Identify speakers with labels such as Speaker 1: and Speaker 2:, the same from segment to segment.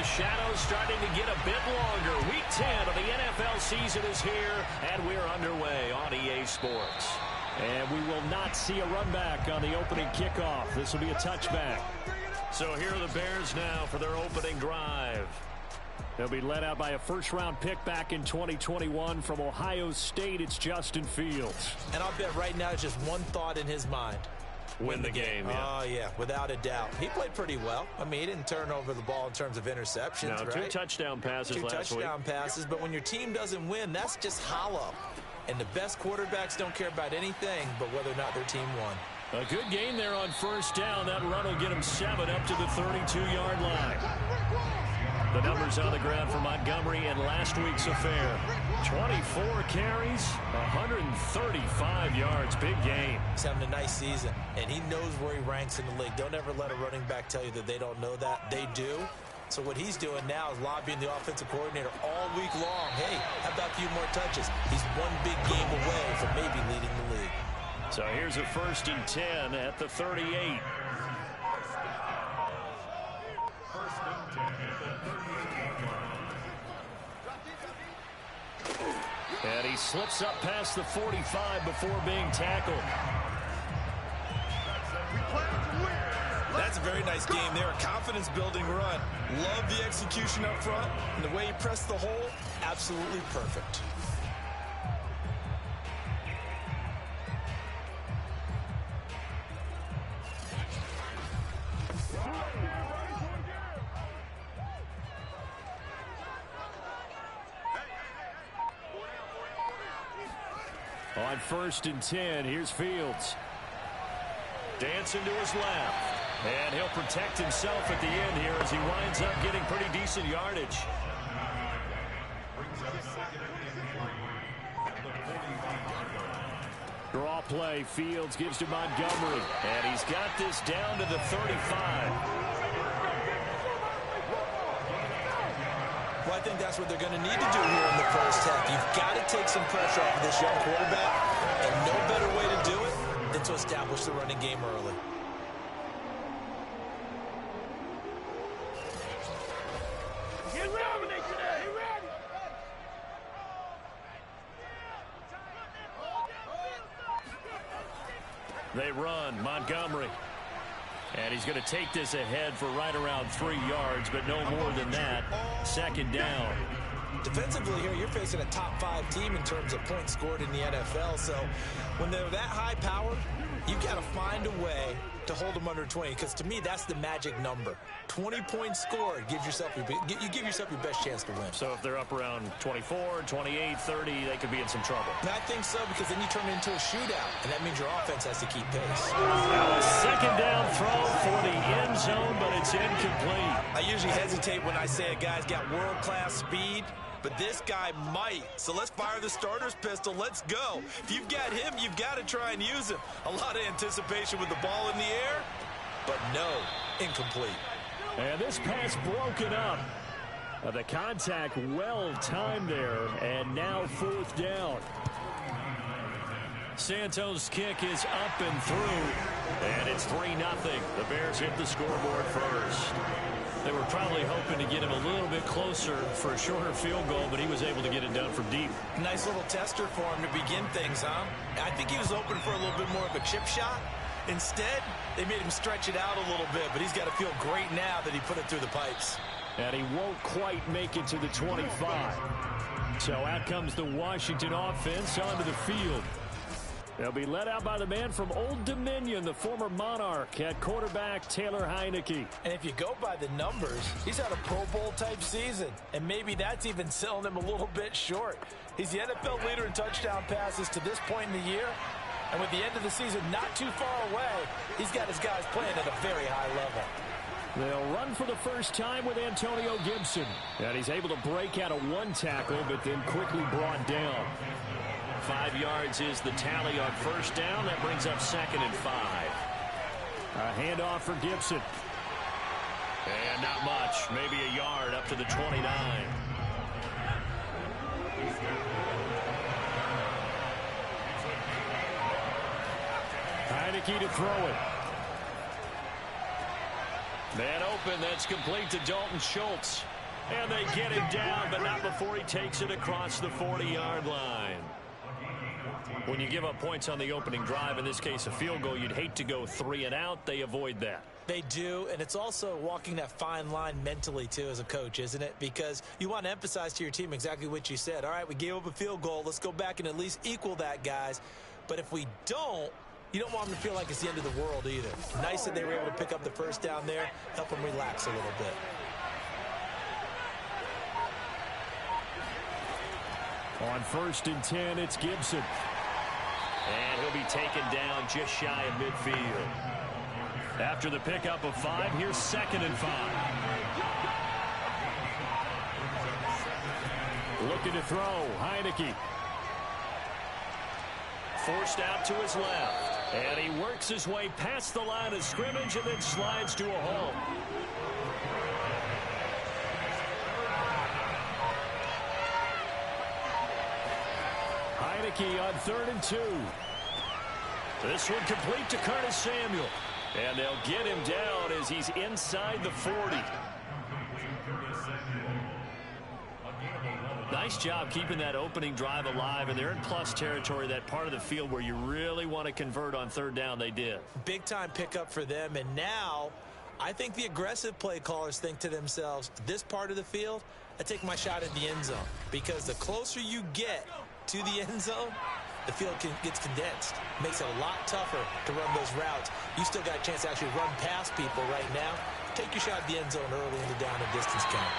Speaker 1: shadows starting to get a bit longer. Week 10 of the NFL season is here, and we're underway on EA Sports.
Speaker 2: And we will not see a run back on the opening kickoff. This will be a touchback.
Speaker 1: So here are the Bears now for their opening drive.
Speaker 2: They'll be led out by a first-round pick back in 2021 from Ohio State. It's Justin Fields.
Speaker 3: And I'll bet right now it's just one thought in his mind.
Speaker 1: Win the game, yeah.
Speaker 3: Oh, yeah, without a doubt. He played pretty well. I mean, he didn't turn over the ball in terms of interceptions,
Speaker 1: no,
Speaker 3: right?
Speaker 1: 2 touchdown passes last week.
Speaker 3: 2 touchdown passes, but when your team doesn't win, that's just hollow. And the best quarterbacks don't care about anything but whether or not their team won.
Speaker 2: A good game there on first down. That run will get him 7 up to the 32-yard line. The numbers on the ground for Montgomery in last week's affair. 24 carries, 135 yards. Big game.
Speaker 3: He's having a nice season, and he knows where he ranks in the league. Don't ever let a running back tell you that they don't know that. They do. So what he's doing now is lobbying the offensive coordinator all week long. Hey, how about a few more touches? He's one big game away from maybe leading the league.
Speaker 1: So here's a 1st and 10 at the 38.
Speaker 2: And he slips up past the 45 before being tackled.
Speaker 4: That's a very nice game there. A confidence-building run. Love the execution up front. And the way he pressed the hole, absolutely perfect.
Speaker 2: On 1st and 10, here's Fields.
Speaker 1: Dancing to his left. And he'll protect himself at the end here as he winds up getting pretty decent yardage.
Speaker 2: Draw play. Fields gives to Montgomery.
Speaker 1: And he's got this down to the 35.
Speaker 3: Well, I think that's what they're going to need to do here in the first half. You've got to take some pressure off of this young quarterback, and no better way to do it than to establish the running game early.
Speaker 1: They run. Montgomery. And he's going to take this ahead for right around 3 yards, but no more than that. 2nd down.
Speaker 3: Defensively here, you're facing a top 5 team in terms of points scored in the NFL. So when they're that high powered, you've got to find a way to hold them under 20, because to me, that's the magic number. 20 points scored, you give yourself your best chance to win.
Speaker 1: So if they're up around 24, 28, 30, they could be in some trouble.
Speaker 3: And I think so, because then you turn it into a shootout, and that means your offense has to keep pace.
Speaker 1: Now a 2nd down throw for the end zone, but it's incomplete.
Speaker 4: I usually hesitate when I say a guy's got world-class speed, but this guy might. So let's fire the starter's pistol. Let's go. If you've got him, you've got to try and use him. A lot of anticipation with the ball in the air, but no, incomplete.
Speaker 2: And this pass broken up. The contact well timed there, and now 4th down.
Speaker 1: Santos' kick is up and through, and it's 3-0. The Bears hit the scoreboard first. They were probably hoping to get him a little bit closer for a shorter field goal, but he was able to get it down from deep.
Speaker 3: Nice little tester for him to begin things, huh? I think he was open for a little bit more of a chip shot. Instead, they made him stretch it out a little bit, but he's got to feel great now that he put it through the pipes.
Speaker 2: And he won't quite make it to the 25. So out comes the Washington offense onto the field. They'll be led out by the man from Old Dominion, the former Monarch, at quarterback Taylor Heineke.
Speaker 3: And if you go by the numbers, he's had a Pro Bowl-type season, and maybe that's even selling him a little bit short. He's the NFL leader in touchdown passes to this point in the year, and with the end of the season not too far away, he's got his guys playing at a very high level.
Speaker 2: They'll run for the first time with Antonio Gibson. And he's able to break out of 1 tackle, but then quickly brought down.
Speaker 1: 5 yards is the tally on 1st down. That brings up 2nd and 5.
Speaker 2: A handoff for Gibson.
Speaker 1: And not much. Maybe a yard up to the 29.
Speaker 2: Heineke to throw it.
Speaker 1: Man open. That's complete to Dalton Schultz. And they get him down, but not before he takes it across the 40-yard line. When you give up points on the opening drive, in this case a field goal, you'd hate to go 3 and out. They avoid that.
Speaker 3: They do, and it's also walking that fine line mentally, too, as a coach, isn't it? Because you want to emphasize to your team exactly what you said. All right, we gave up a field goal. Let's go back and at least equal that, guys. But if we don't, you don't want them to feel like it's the end of the world either. Nice that they were able to pick up the first down there, help them relax a little bit.
Speaker 1: On 1st and 10, it's Gibson. And he'll be taken down just shy of midfield. After the pickup of 5, here's 2nd and 5. Looking to throw, Heineke. Forced out to his left. And he works his way past the line of scrimmage and then slides to a halt. Heineke on 3rd and 2. This one complete to Curtis Samuel. And they'll get him down as he's inside the 40. Nice job keeping that opening drive alive, and they're in plus territory, that part of the field where you really want to convert on 3rd down. They did. Big-time pickup for them, and now I think the aggressive play callers think to themselves, this part of the field, I take my shot at the end zone, because the closer you get to the end zone, the field gets condensed. Makes it a lot tougher to run those routes. You still got a chance to actually run past people right now. Take your shot at the end zone early in the down and distance count.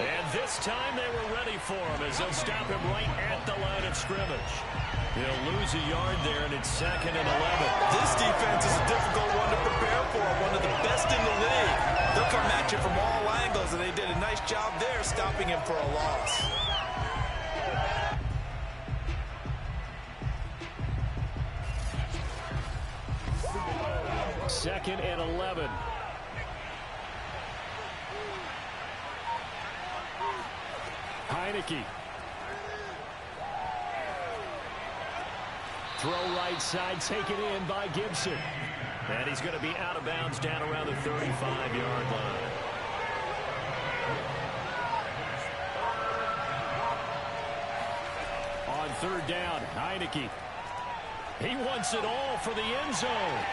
Speaker 1: And this time they were ready for him as they'll stop him right at the line of scrimmage. He'll lose a yard there, and it's 2nd and 11.
Speaker 4: This defense is a difficult one to prepare for, one of the best in the league. They'll come at you from all angles, and they did a nice job there stopping him for a loss.
Speaker 1: 2nd and 11. Heineke. Throw right side, taken in by Gibson. And he's going to be out of bounds down around the 35-yard line. On 3rd down, Heineke. He wants it all for the end zone.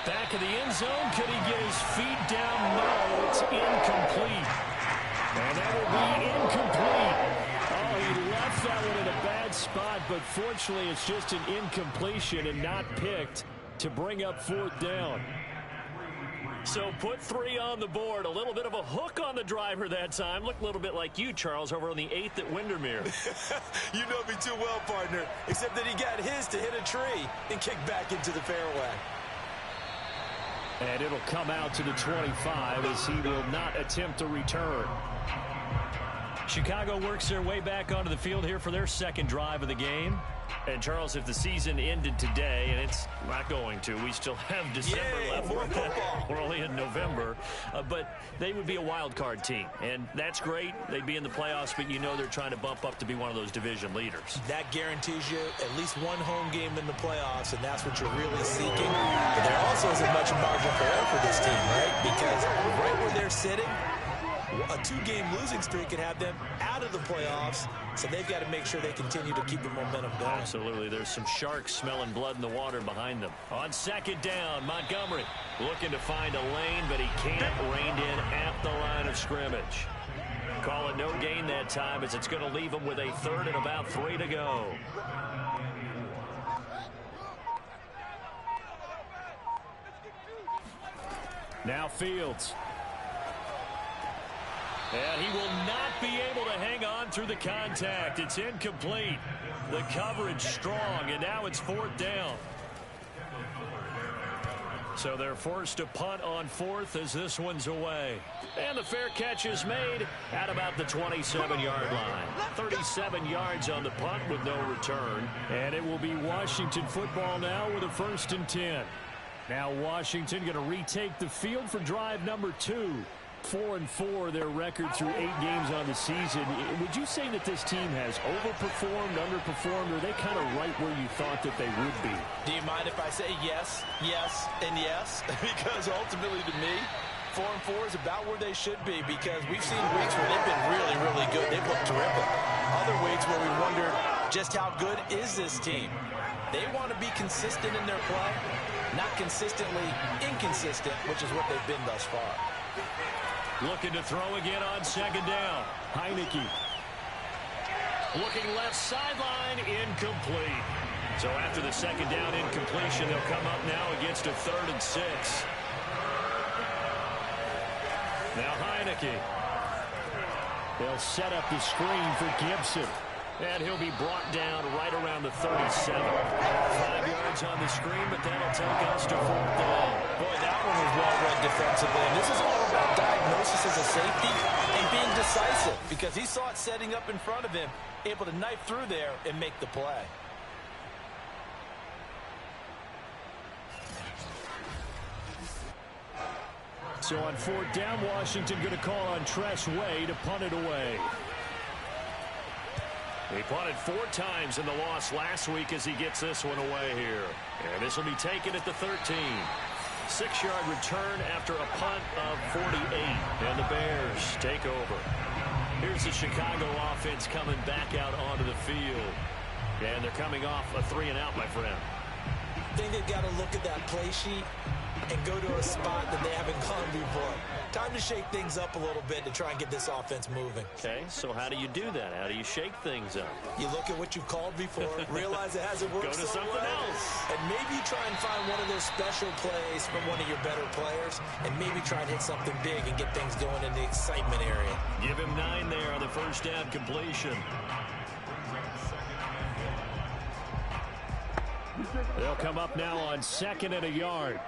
Speaker 1: Back of the end zone. Could he get his feet down? No, it's incomplete. And that will be incomplete. Oh, he left that one in a bad spot, but fortunately it's just an incompletion and not picked to bring up 4th down. So put 3 on the board. A little bit of a hook on the driver that time. Looked a little bit like you, Charles, over on the 8th at Windermere.
Speaker 3: You know me too well, partner, except that he got his to hit a tree and kick back into the fairway.
Speaker 1: And it'll come out to the 25 as he will not attempt a return. Chicago works their way back onto the field here for their 2nd drive of the game. And, Charles, if the season ended today, and it's not going to, we still have December left. We're only in November. But they would be a wild card team. And that's great. They'd be in the playoffs, but you know they're trying to bump up to be one of those division leaders.
Speaker 3: That guarantees you at least one home game in the playoffs, and that's what you're really seeking. But there also isn't much margin for error for this team, right? Because right where they're sitting, a 2-game losing streak could have them out of the playoffs, so they've got to make sure they continue to keep the momentum going.
Speaker 1: Absolutely. There's some sharks smelling blood in the water behind them. On 2nd down, Montgomery looking to find a lane, but he can't. Reined in at the line of scrimmage. Call it no gain that time as it's going to leave him with a 3rd and about 3 to go. Now Fields. And he will not be able to hang on through the contact. It's incomplete. The coverage strong, and now it's 4th down. So they're forced to punt on 4th as this one's away. And the fair catch is made at about the 27-yard line. 37 yards on the punt with no return. And it will be Washington football now with a 1st and 10. Now Washington going to retake the field for drive number 2. 4-4 their record through 8 games on the season. Would you say that this team has overperformed, underperformed, or are they kind of right where you thought that they would be?
Speaker 3: Do you mind if I say yes, yes, and yes? Because ultimately to me, 4-4 is about where they should be because we've seen weeks where they've been really, really good. They've looked terrific. Other weeks where we wondered just how good is this team. They want to be consistent in their play, not consistently inconsistent, which is what they've been thus far.
Speaker 1: Looking to throw again on second down. Heineke. Looking left sideline, incomplete. So after the second down incompletion, they'll come up now against a 3rd and 6. Now Heineke. They'll set up the screen for Gibson. And he'll be brought down right around the 37. 5 yards on the screen, but that'll take us to 4th down.
Speaker 3: Boy, that one was well read defensively. And this is all about diagnosis as a safety and being decisive because he saw it setting up in front of him, able to knife through there and make the play.
Speaker 1: So on 4th down, Washington going to call on Tress Way to punt it away. He punted 4 times in the loss last week as he gets this one away here. And this will be taken at the 13. 6-yard return after a punt of 48. And the Bears take over. Here's the Chicago offense coming back out onto the field. And they're coming off a 3-and-out, my friend.
Speaker 3: I think they've got to look at that play sheet and go to a spot that they haven't gone before. Time to shake things up a little bit to try and get this offense moving.
Speaker 1: Okay, so how do you do that? How do you shake things up?
Speaker 3: You look at what you've called before, realize it hasn't worked
Speaker 1: Go to
Speaker 3: so
Speaker 1: something
Speaker 3: well,
Speaker 1: else.
Speaker 3: and maybe try and find one of those special plays from one of your better players, and maybe try and hit something big and get things going in the excitement area.
Speaker 1: Give him 9 there on the 1st down completion. They'll come up now on 2nd and a yard.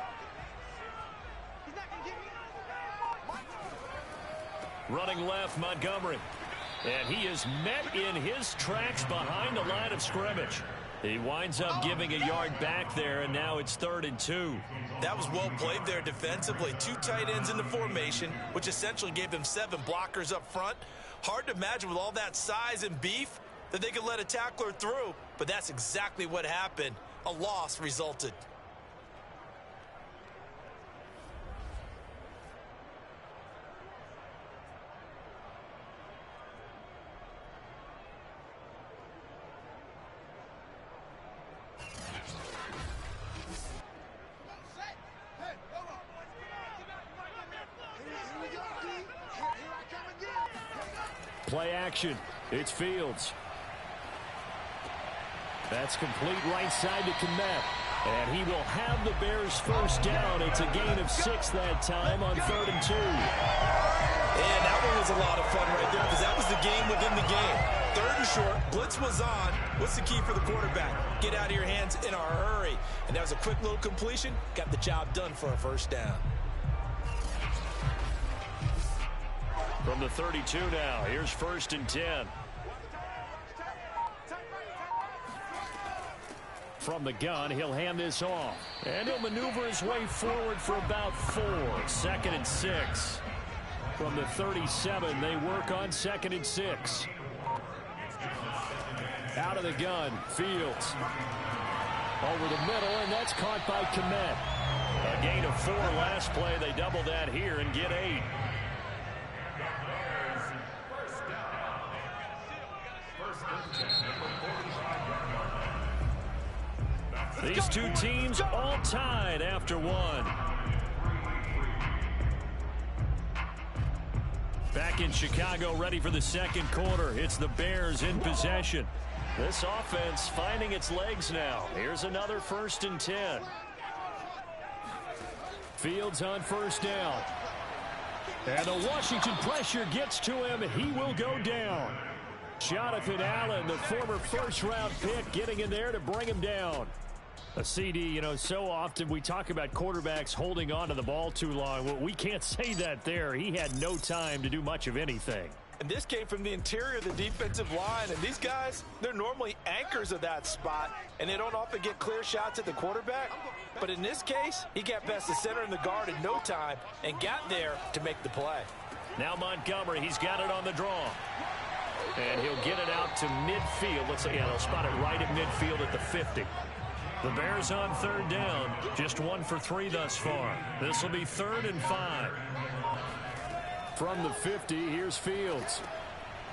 Speaker 1: Running left, Montgomery. And he is met in his tracks behind the line of scrimmage. He winds up giving a yard back there, and now it's 3rd and 2.
Speaker 3: That was well played there defensively. 2 tight ends in the formation, which essentially gave them 7 blockers up front. Hard to imagine with all that size and beef that they could let a tackler through, but that's exactly what happened. A loss resulted.
Speaker 1: Play action. It's Fields. That's complete right side to Kmet. And he will have the Bears 1st down. It's a gain of 6 that time on 3rd and 2.
Speaker 3: And that one was a lot of fun right there because that was the game within the game. 3rd and short. Blitz was on. What's the key for the quarterback? Get out of your hands in a hurry. And that was a quick little completion. Got the job done for a 1st down.
Speaker 1: From the 32 now, here's 1st and 10. From the gun, he'll hand this off. And he'll maneuver his way forward for about 4. 2nd and 6. From the 37, they work on 2nd and 6. Out of the gun, Fields. Over the middle, and that's caught by Kmet. A gain of 4 last play. They double that here and get 8. These two teams all tied after 1. Back in Chicago, ready for the 2nd quarter. It's the Bears in possession. This offense finding its legs now. Here's another 1st and 10. Fields on 1st down. And the Washington pressure gets to him. He will go down. Jonathan Allen, the former 1st-round pick, getting in there to bring him down. A CD, you know, so often we talk about quarterbacks holding on to the ball too long. Well, we can't say that there. He had no time to do much of anything.
Speaker 3: And this came from the interior of the defensive line. And these guys, they're normally anchors of that spot, and they don't often get clear shots at the quarterback. But in this case, he got past the center and the guard in no time and got there to make the play.
Speaker 1: Now Montgomery, he's got it on the draw. And he'll get it out to midfield. Let's say, yeah, they'll spot it right at midfield at the 50. The Bears on 3rd down. Just 1 for 3 thus far. This will be 3rd and 5.
Speaker 2: From the 50, here's Fields.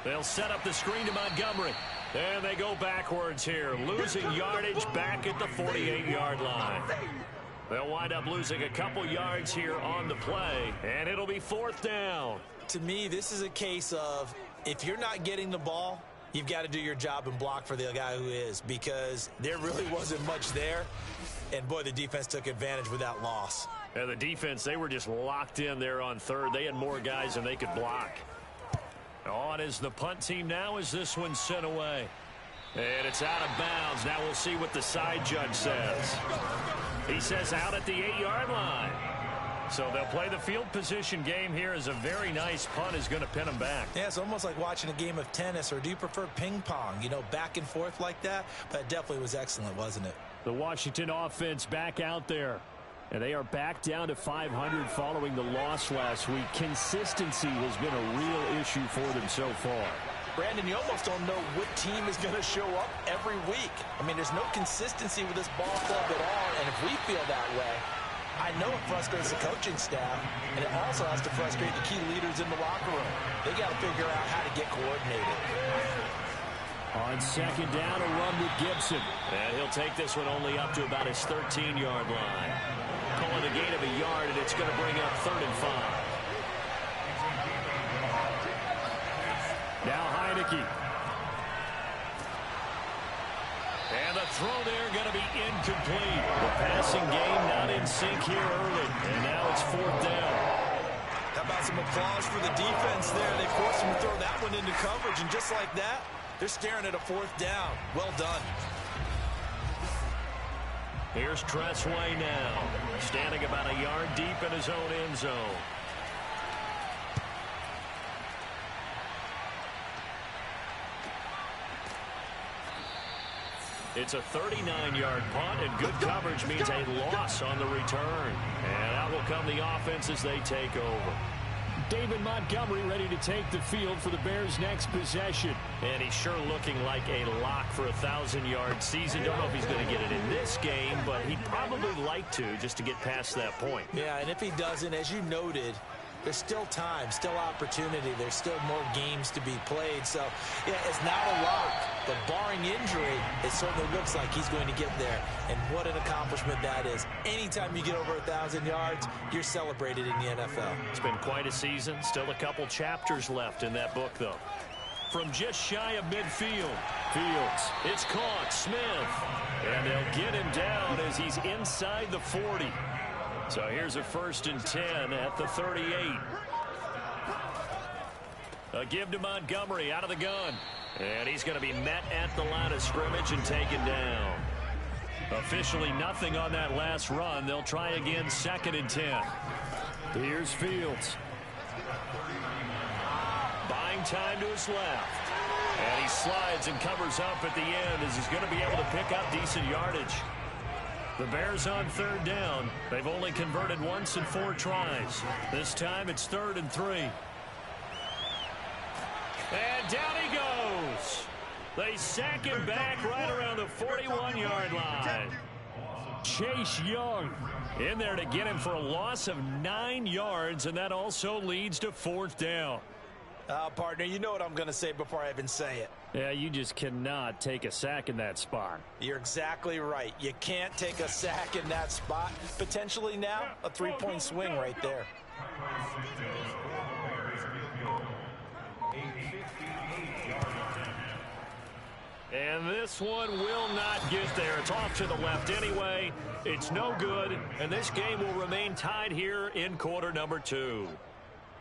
Speaker 1: They'll set up the screen to Montgomery. And they go backwards here, losing yardage back at the 48-yard line. They'll wind up losing a couple yards here on the play, and it'll be 4th down.
Speaker 3: To me, this is a case of if you're not getting the ball, you've got to do your job and block for the guy who is, because there really wasn't much there. And, boy, the defense took advantage with that loss.
Speaker 1: And the defense, they were just locked in there on 3rd. They had more guys than they could block. On is the punt team now as this one's sent away. And it's out of bounds. Now we'll see what the side judge says. He says out at the 8-yard line. So they'll play the field position game here as a very nice punt is going to pin them back.
Speaker 3: Yeah, it's almost like watching a game of tennis, or do you prefer ping pong? You know, back and forth like that? But it definitely was excellent, wasn't it?
Speaker 2: The Washington offense back out there. And they are back down to 500 following the loss last week. Consistency has been a real issue for them so far.
Speaker 3: Brandon, you almost don't know what team is going to show up every week. I mean, there's no consistency with this ball club at all, and if we feel that way, I know it frustrates the coaching staff, and it also has to frustrate the key leaders in the locker room. They got to figure out how to get coordinated.
Speaker 2: On 2nd down, a run with Gibson.
Speaker 1: And he'll take this one only up to about his 13-yard line. Calling a gain of a yard, and it's going to bring up 3rd and 5.
Speaker 2: Now Heineke.
Speaker 1: And the throw there going to be incomplete. The passing game not in sync here early. And now it's 4th down.
Speaker 3: How about some applause for the defense there? They forced him to throw that one into coverage, and just like that, they're staring at a 4th down. Well done.
Speaker 1: Here's Tressway now, standing about a yard deep in his own end zone. It's a 39-yard punt, and good coverage means a loss on the return. And out will come the offense as they take over.
Speaker 2: David Montgomery ready to take the field for the Bears' next possession.
Speaker 1: And he's sure looking like a lock for a 1,000-yard season. Don't know if he's going to get it in this game, but he'd probably like to just to get past that point.
Speaker 3: Yeah, and if he doesn't, as you noted, there's still time, still opportunity. There's still more games to be played. So, yeah, it's not a lock. But barring injury, it certainly looks like he's going to get there. And what an accomplishment that is. Anytime you get over 1,000 yards, you're celebrated in the NFL.
Speaker 1: It's been quite a season. Still a couple chapters left in that book, though. From just shy of midfield, Fields. It's caught. Smith. And they'll get him down as he's inside the 40. So here's a 1st and 10 at the 38. A give to Montgomery out of the gun. And he's going to be met at the line of scrimmage and taken down. Officially nothing on that last run. They'll try again 2nd and 10.
Speaker 2: Here's Fields.
Speaker 1: Buying time to his left. And he slides and covers up at the end as he's going to be able to pick up decent yardage. The Bears on 3rd down. They've only converted once in 4 tries. This time it's 3rd and 3. And down he goes. They sack him back right around the 41-yard line.
Speaker 2: Chase Young
Speaker 1: in there to get him for a loss of 9 yards, and that also leads to 4th down.
Speaker 3: Partner, you know what I'm going to say before I even say it.
Speaker 2: Yeah, you just cannot take a sack in that spot.
Speaker 3: You're exactly right. You can't take a sack in that spot. Potentially now a 3-point swing right there.
Speaker 1: And this one will not get there. It's off to the left anyway. It's no good, and this game will remain tied here in quarter number 2.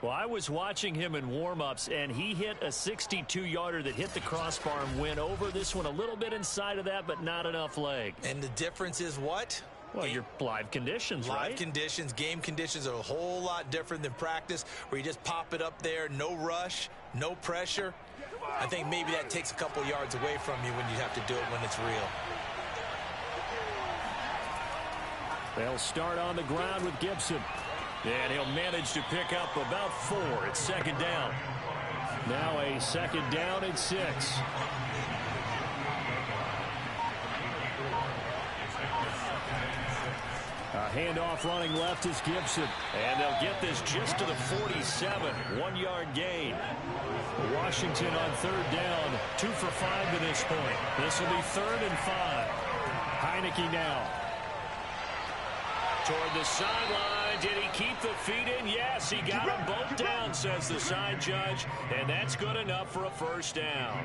Speaker 1: Well, I was watching him in warm-ups, and he hit a 62-yarder that hit the crossbar and went over. This one a little bit inside of that, but not enough leg.
Speaker 3: And the difference is what?
Speaker 1: Well, your live conditions, right?
Speaker 3: Live conditions, game conditions are a whole lot different than practice, where you just pop it up there, no rush, no pressure. I think maybe that takes a couple yards away from you when you have to do it when it's real.
Speaker 2: They'll start on the ground with Gibson.
Speaker 1: And he'll manage to pick up about 4. It's 2nd down.
Speaker 2: Now a 2nd down and 6. A Handoff running left is Gibson.
Speaker 1: And they'll get this just to the 47. 1-yard gain.
Speaker 2: Washington on third down. 2 for 5 to this point. This will be 3rd and 5. Heineke now.
Speaker 1: Toward the sideline. Did he keep the feet in? Yes, he got them both down, says the side judge. And that's good enough for a first down.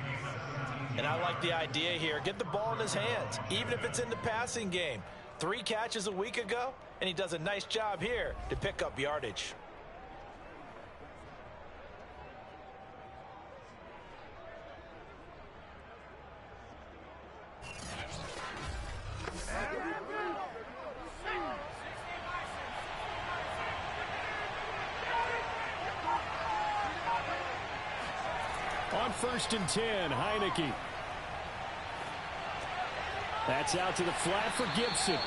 Speaker 3: And I like the idea here. Get the ball in his hands, even if it's in the passing game. 3 catches a week ago, and he does a nice job here to pick up yardage.
Speaker 2: On 1st and 10, Heineke. That's out to the flat for Gibson.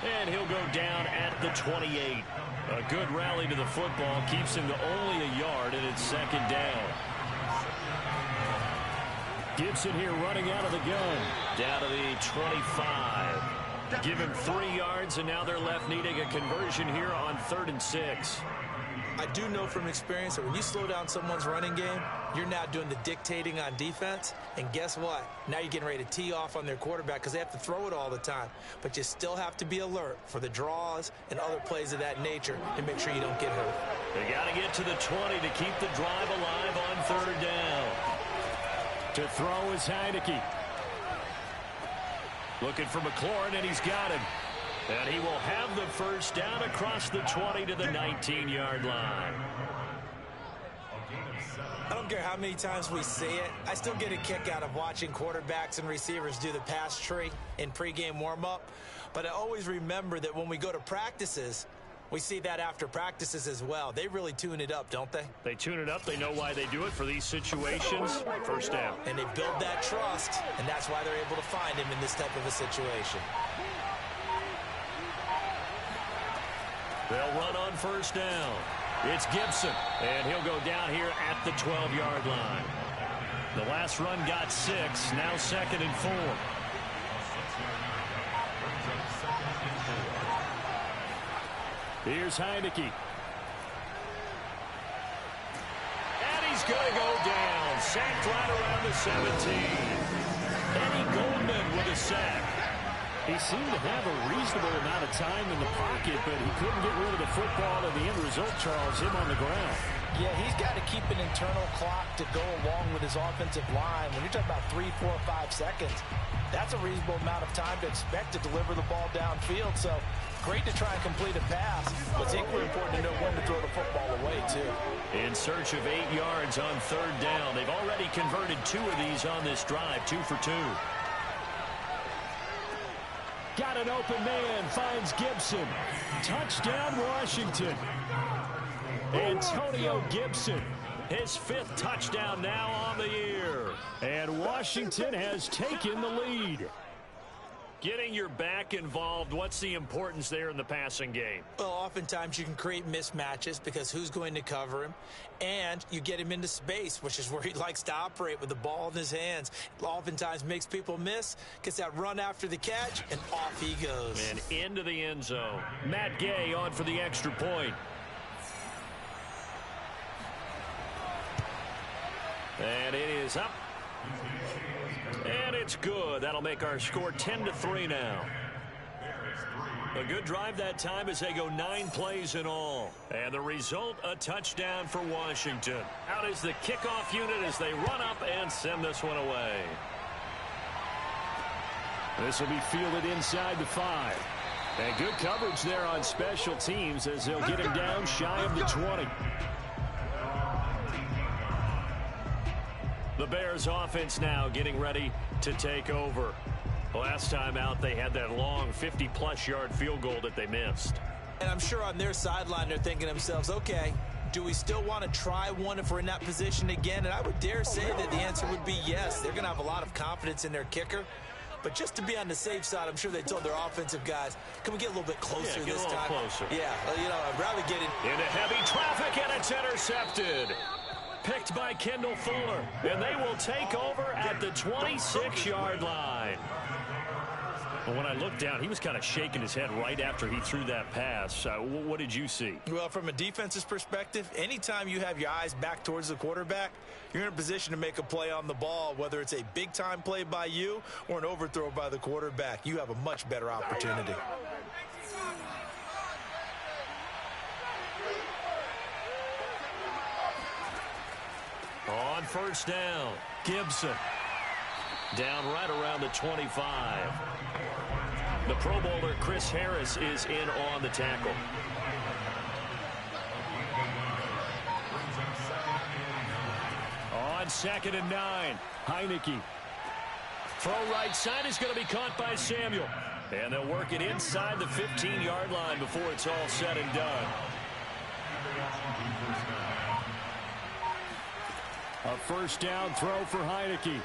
Speaker 1: And he'll go down at the 28. A good rally to the football keeps him to only a yard, and it's 2nd down.
Speaker 2: Gibson here running out of the gun.
Speaker 1: Down to the 25. Give him 3 yards, and now they're left needing a conversion here on 3rd and 6.
Speaker 3: I do know from experience that when you slow down someone's running game, you're now doing the dictating on defense. And guess what? Now you're getting ready to tee off on their quarterback because they have to throw it all the time. But you still have to be alert for the draws and other plays of that nature to make sure you don't get hurt.
Speaker 1: They got to get to the 20 to keep the drive alive on 3rd down.
Speaker 2: To throw is Heineke.
Speaker 1: Looking for McLaurin, and he's got him. And he will have the first down across the 20 to the 19-yard line.
Speaker 3: I don't care how many times we see it. I still get a kick out of watching quarterbacks and receivers do the pass tree in pregame warm-up. But I always remember that when we go to practices, we see that after practices as well. They really tune it up, don't they?
Speaker 1: They tune it up. They know why they do it for these situations. First down.
Speaker 3: And they build that trust, and that's why they're able to find him in this type of a situation.
Speaker 1: They'll run on first down. It's Gibson, and he'll go down here at the 12-yard line. The last run got 6, now 2nd and 4.
Speaker 2: Here's Heineke.
Speaker 1: And he's going to go down. Sacked right around the 17. Eddie Goldman with a sack.
Speaker 2: He seemed to have a reasonable amount of time in the pocket, but he couldn't get rid of the football, and the end result, Charles, him on the ground.
Speaker 3: Yeah, he's got to keep an internal clock to go along with his offensive line. When you're talking about 3, 4, 5 seconds, that's a reasonable amount of time to expect to deliver the ball downfield. So great to try and complete a pass, but it's equally important to know when to throw the football away, too.
Speaker 1: In search of 8 yards on 3rd down. They've already converted 2 of these on this drive, 2 for 2.
Speaker 2: Got an open man, finds Gibson. Touchdown, Washington. Antonio Gibson,
Speaker 1: his 5th touchdown now on the year.
Speaker 2: And Washington has taken the lead.
Speaker 1: Getting your back involved, what's the importance there in the passing game?
Speaker 3: Well, oftentimes you can create mismatches because who's going to cover him? And you get him into space, which is where he likes to operate with the ball in his hands. Oftentimes makes people miss, gets that run after the catch, and off he goes.
Speaker 1: And into the end zone. Matt Gay on for the extra point. And it is up. And it's good. That'll make our score 10-3 now. A good drive that time as they go 9 plays in all. And the result, a touchdown for Washington. Out is the kickoff unit as they run up and send this one away.
Speaker 2: This will be fielded inside the 5. And good coverage there on special teams as they'll get him down shy of the 20.
Speaker 1: The Bears offense now getting ready to take over. Last time out, they had that long 50-plus yard field goal that they missed.
Speaker 3: And I'm sure on their sideline they're thinking to themselves, okay, do we still want to try one if we're in that position again? And I would dare say that the answer would be yes. They're going to have a lot of confidence in their kicker. But just to be on the safe side, I'm sure they told their offensive guys, can we get a little bit closer this time?
Speaker 1: Closer.
Speaker 3: Yeah, you know, I'd rather get it.
Speaker 1: Into heavy traffic, and it's intercepted. Picked by Kendall Fuller, and they will take over at the 26-yard line. Well, when I looked down, he was kind of shaking his head right after he threw that pass. What did you see?
Speaker 3: Well, from a defense's perspective, anytime you have your eyes back towards the quarterback, you're in a position to make a play on the ball, whether it's a big-time play by you or an overthrow by the quarterback. You have a much better opportunity.
Speaker 1: On first down, Gibson. Down right around the 25. The Pro Bowler, Chris Harris, is in on the tackle. On 2nd and 9, Heineke. Throw right side is going to be caught by Samuel. And they'll work it inside the 15-yard line before it's all said and done. A first down throw for Heineke.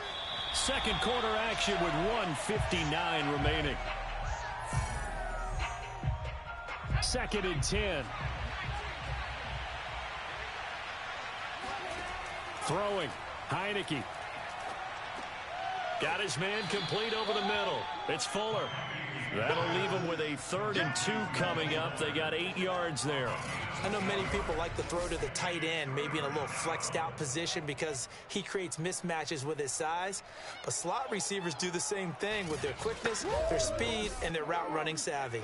Speaker 1: Second quarter action with 1:59 remaining. 2nd and 10. Throwing. Heineke. Got his man complete over the middle. It's Fuller. That'll leave him with a 3rd and 2 coming up. They got 8 yards there.
Speaker 3: I know many people like to throw to the tight end, maybe in a little flexed out position because he creates mismatches with his size. But slot receivers do the same thing with their quickness, their speed, and their route running savvy.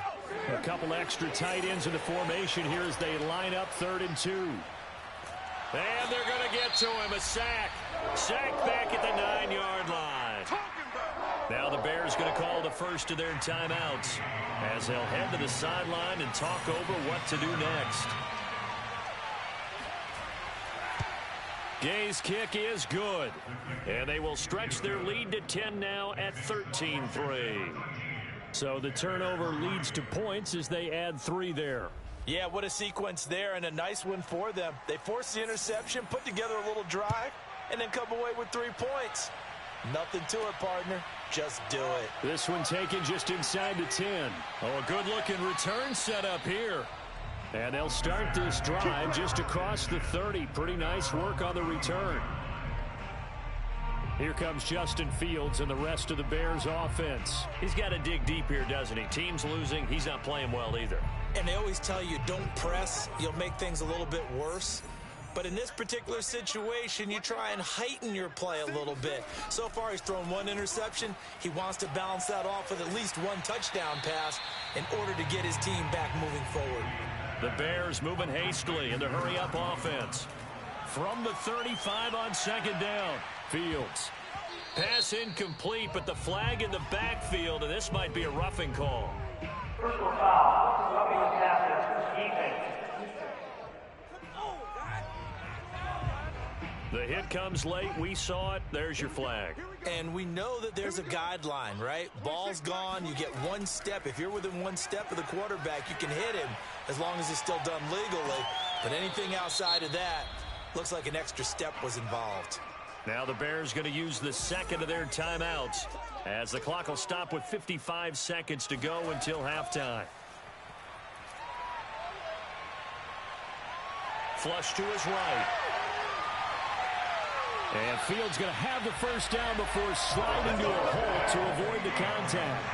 Speaker 1: A couple extra tight ends in the formation here as they line up 3rd and 2. And they're going to get to him. A sack. Sack back at the 9-yard line. Now the Bears going to call the first of their timeouts as they'll head to the sideline and talk over what to do next. Gay's kick is good. And they will stretch their lead to 10 now at 13-3. So the turnover leads to points as they add 3 there.
Speaker 3: Yeah, what a sequence there, and a nice win for them. They forced the interception, put together a little drive, and then come away with 3 points. Nothing to it, partner. Just do it.
Speaker 1: This one taken just inside the 10. Oh, a good-looking return set up here. And they'll start this drive just across the 30. Pretty nice work on the return. Here comes Justin Fields and the rest of the Bears offense. He's got to dig deep here, doesn't he? Team's losing. He's not playing well either.
Speaker 3: And they always tell you, don't press. You'll make things a little bit worse. But in this particular situation, you try and heighten your play a little bit. So far, he's thrown 1 interception. He wants to balance that off with at least 1 touchdown pass in order to get his team back moving forward.
Speaker 1: The Bears moving hastily in the hurry-up offense. From the 35 on 2nd down, Fields. Pass incomplete, but the flag in the backfield, and this might be a roughing call.
Speaker 5: Personal foul, roughing the passer, defense.
Speaker 1: The hit comes late. We saw it. There's your flag.
Speaker 3: And we know that there's a guideline, right? Ball's gone. You get 1 step. If you're within 1 step of the quarterback, you can hit him as long as it's still done legally. But anything outside of that, looks like an extra step was involved.
Speaker 1: Now the Bears going to use the 2nd of their timeouts as the clock will stop with 55 seconds to go until halftime. Flush to his right. And Fields going to have the first down before sliding to a hole to avoid the contact.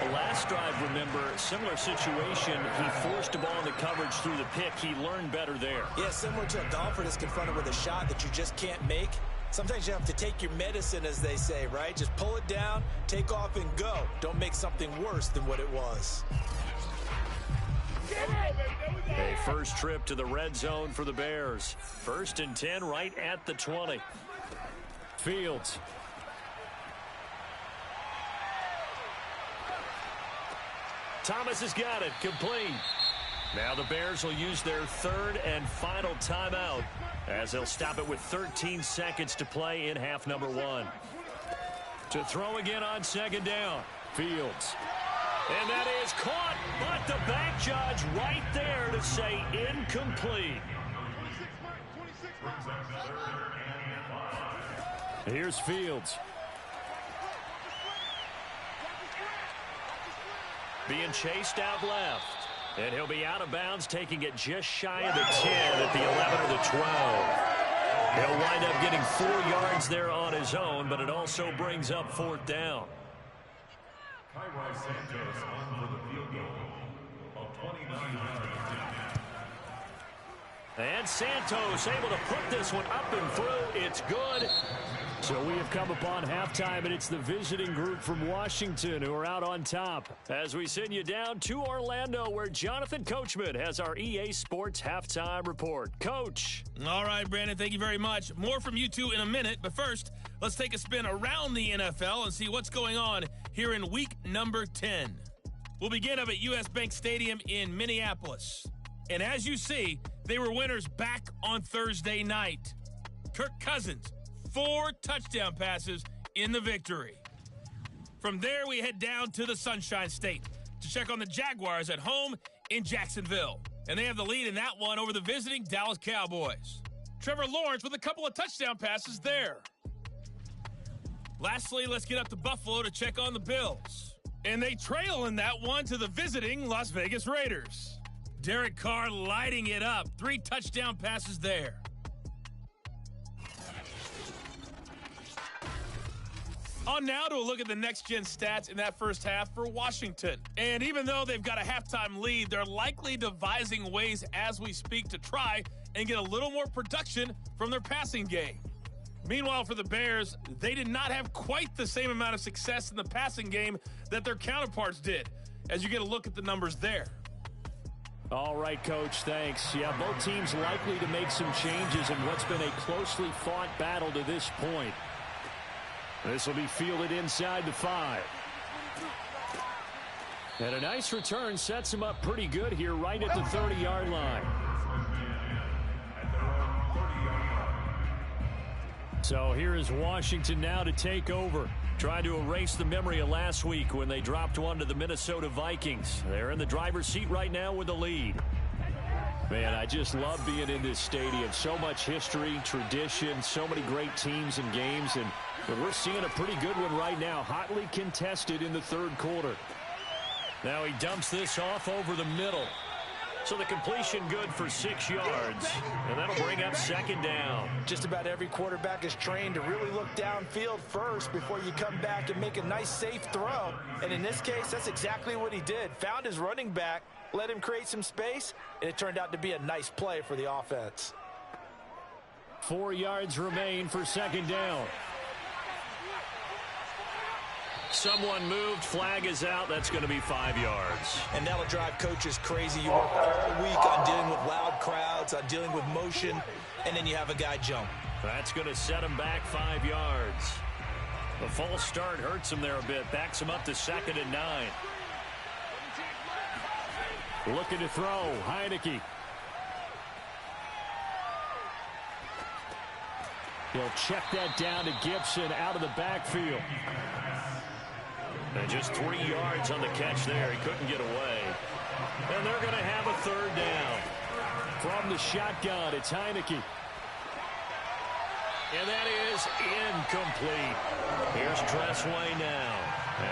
Speaker 1: The last drive, remember, similar situation. He forced a ball in the coverage through the pick. He learned better there.
Speaker 3: Yeah, similar to a golfer that's confronted with a shot that you just can't make. Sometimes you have to take your medicine, as they say, right? Just pull it down, take off, and go. Don't make something worse than what it was.
Speaker 1: A first trip to the red zone for the Bears. 1st and 10 right at the 20. Fields. Thomas has got it. Complete. Now the Bears will use their 3rd and final timeout as they'll stop it with 13 seconds to play in half number 1. To throw again on 2nd down. Fields. And that is caught, but the back judge right there to say incomplete. Here's Fields. Being chased out left. And he'll be out of bounds, taking it just shy of the 10 at the 11 or the 12. He'll wind up getting 4 yards there on his own, but it also brings up 4th down.
Speaker 6: Santos on for the field goal of 29 yards.
Speaker 1: And Santos able to put this one up and through. It's good. So we have come upon halftime, and it's the visiting group from Washington who are out on top. As we send you down to Orlando, where Jonathan Coachman has our EA Sports halftime report. Coach.
Speaker 7: All right, Brandon, thank you very much. More from you two in a minute, but first, let's take a spin around the NFL and see what's going on here in week number 10. We'll begin up at US Bank Stadium in Minneapolis. And as you see, they were winners back on Thursday night. Kirk Cousins, 4 touchdown passes in the victory. From there, we head down to the Sunshine State to check on the Jaguars at home in Jacksonville. And they have the lead in that one over the visiting Dallas Cowboys. Trevor Lawrence with a couple of touchdown passes there. Lastly, let's get up to Buffalo to check on the Bills. And they trail in that one to the visiting Las Vegas Raiders. Derek Carr lighting it up. 3 touchdown passes there. On now to a look at the next-gen stats in that first half for Washington. And even though they've got a halftime lead, they're likely devising ways as we speak to try and get a little more production from their passing game. Meanwhile, for the Bears, they did not have quite the same amount of success in the passing game that their counterparts did, as you get a look at the numbers there.
Speaker 1: All right, Coach, thanks. Yeah, both teams likely to make some changes in what's been a closely fought battle to this point. This will be fielded inside the 5. And a nice return sets him up pretty good here right at the 30-yard line. So here is Washington now to take over. Trying to erase the memory of last week when they dropped one to the Minnesota Vikings. They're in the driver's seat right now with the lead. Man, I just love being in this stadium. So much history, tradition, so many great teams and games. And we're seeing a pretty good one right now, hotly contested in the third quarter. Now he dumps this off over the middle. So the completion good for 6 yards, and that'll bring up second down.
Speaker 3: Just about every quarterback is trained to really look downfield first before you come back and make a nice, safe throw. And in this case, that's exactly what he did. Found his running back, let him create some space, and it turned out to be a nice play for the offense.
Speaker 1: 4 yards remain for second down. Someone moved, flag is out, that's going to be 5 yards.
Speaker 3: And that'll drive coaches crazy. You work all week on dealing with loud crowds, on dealing with motion, and then you have a guy jump.
Speaker 1: That's going to set him back 5 yards. The false start hurts him there a bit, backs him up to 2nd and 9. Looking to throw, Heineke. He'll check that down to Gibson out of the backfield. And just 3 yards on the catch there. He couldn't get away. And they're going to have a third down. From the shotgun, it's Heineke. And that is incomplete. Here's Tressway now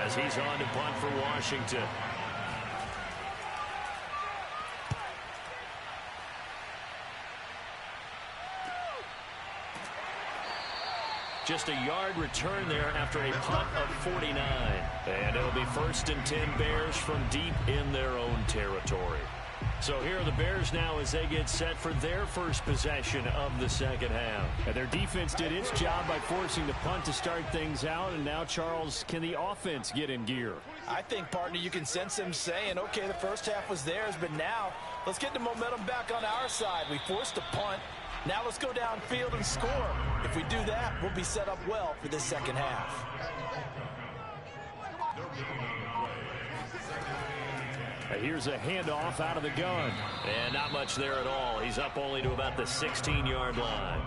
Speaker 1: as he's on to punt for Washington. Just a yard return there after a punt of 49. And it'll be 1st and 10 Bears from deep in their own territory. So here are the Bears now as they get set for their first possession of the second half. And their defense did its job by forcing the punt to start things out. And now, Charles, can the offense get in gear?
Speaker 3: I think, partner, you can sense him saying, okay, the first half was theirs, but now let's get the momentum back on our side. We forced a punt. Now let's go downfield and score. If we do that, we'll be set up well for this second half.
Speaker 1: Here's a handoff out of the gun. And not much there at all. He's up only to about the 16-yard line.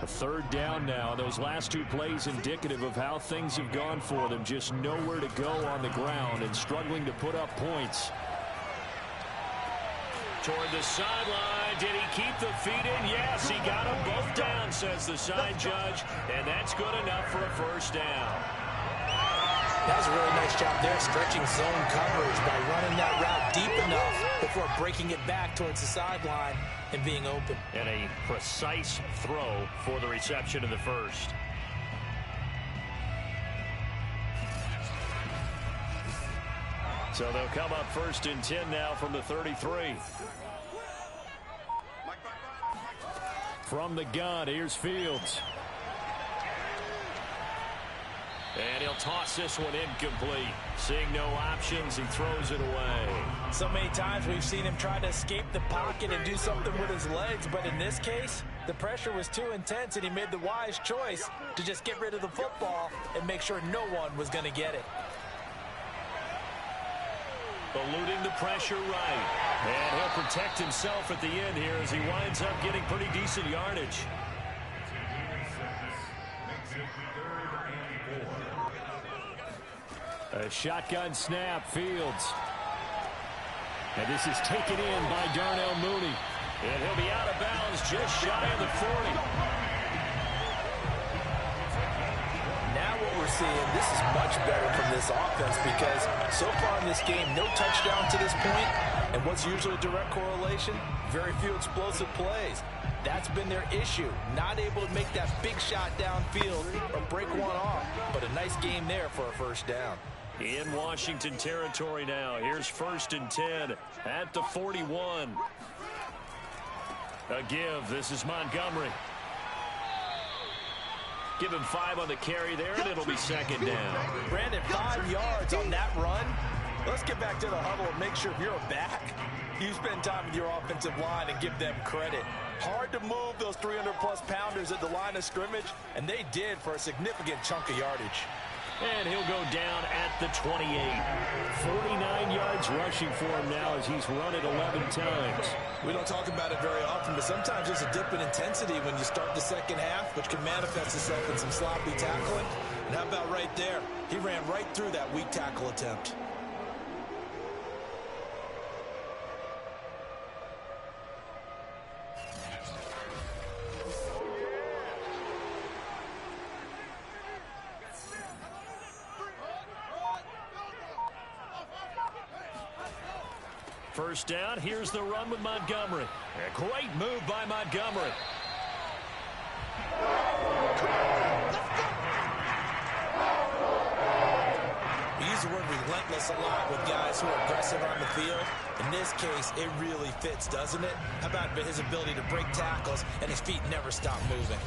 Speaker 1: A third down now. Those last 2 plays indicative of how things have gone for them. Just nowhere to go on the ground and struggling to put up points. Toward the sideline. Did he keep the feet in? Yes, he got them both down, says the side judge. And that's good enough for a first down.
Speaker 3: That was a really nice job there, stretching zone coverage by running that route deep enough before breaking it back towards the sideline and being open.
Speaker 1: And a precise throw for the reception in the first. So they'll come up 1st and 10 now from the 33. From the gun, here's Fields. And he'll toss this one incomplete. Seeing no options, he throws it away.
Speaker 3: So many times we've seen him try to escape the pocket and do something with his legs, but in this case, the pressure was too intense and he made the wise choice to just get rid of the football and make sure no one was going to get it.
Speaker 1: Eluding the pressure right. And he'll protect himself at the end here as he winds up getting pretty decent yardage. A shotgun snap, Fields. And this is taken in by Darnell Mooney. And he'll be out of bounds just shy of the 40.
Speaker 3: Now what we're seeing, this is much better from this offense because so far in this game, no touchdown to this point. And what's usually a direct correlation? Very few explosive plays. That's been their issue. Not able to make that big shot downfield or break one off. But a nice game there for a first down.
Speaker 1: In Washington territory now. Here's 1st and 10 at the 41. A give. This is Montgomery. Give him 5 on the carry there, and it'll be 2nd down.
Speaker 3: Brandon, 5 yards on that run. Let's get back to the huddle and make sure if you're a back, you spend time with your offensive line and give them credit. Hard to move those 300-plus pounders at the line of scrimmage, and they did for a significant chunk of yardage.
Speaker 1: And he'll go down at the 28. 49 yards rushing for him now as he's run it 11 times.
Speaker 3: We don't talk about it very often, but sometimes there's a dip in intensity when you start the second half, which can manifest itself in some sloppy tackling. And how about right there? He ran right through that weak tackle attempt.
Speaker 1: First down, here's the run with Montgomery. A great move by Montgomery.
Speaker 3: We use the word relentless a lot with guys who are aggressive on the field. In this case, it really fits, doesn't it? How about his ability to break tackles and his feet never stop moving?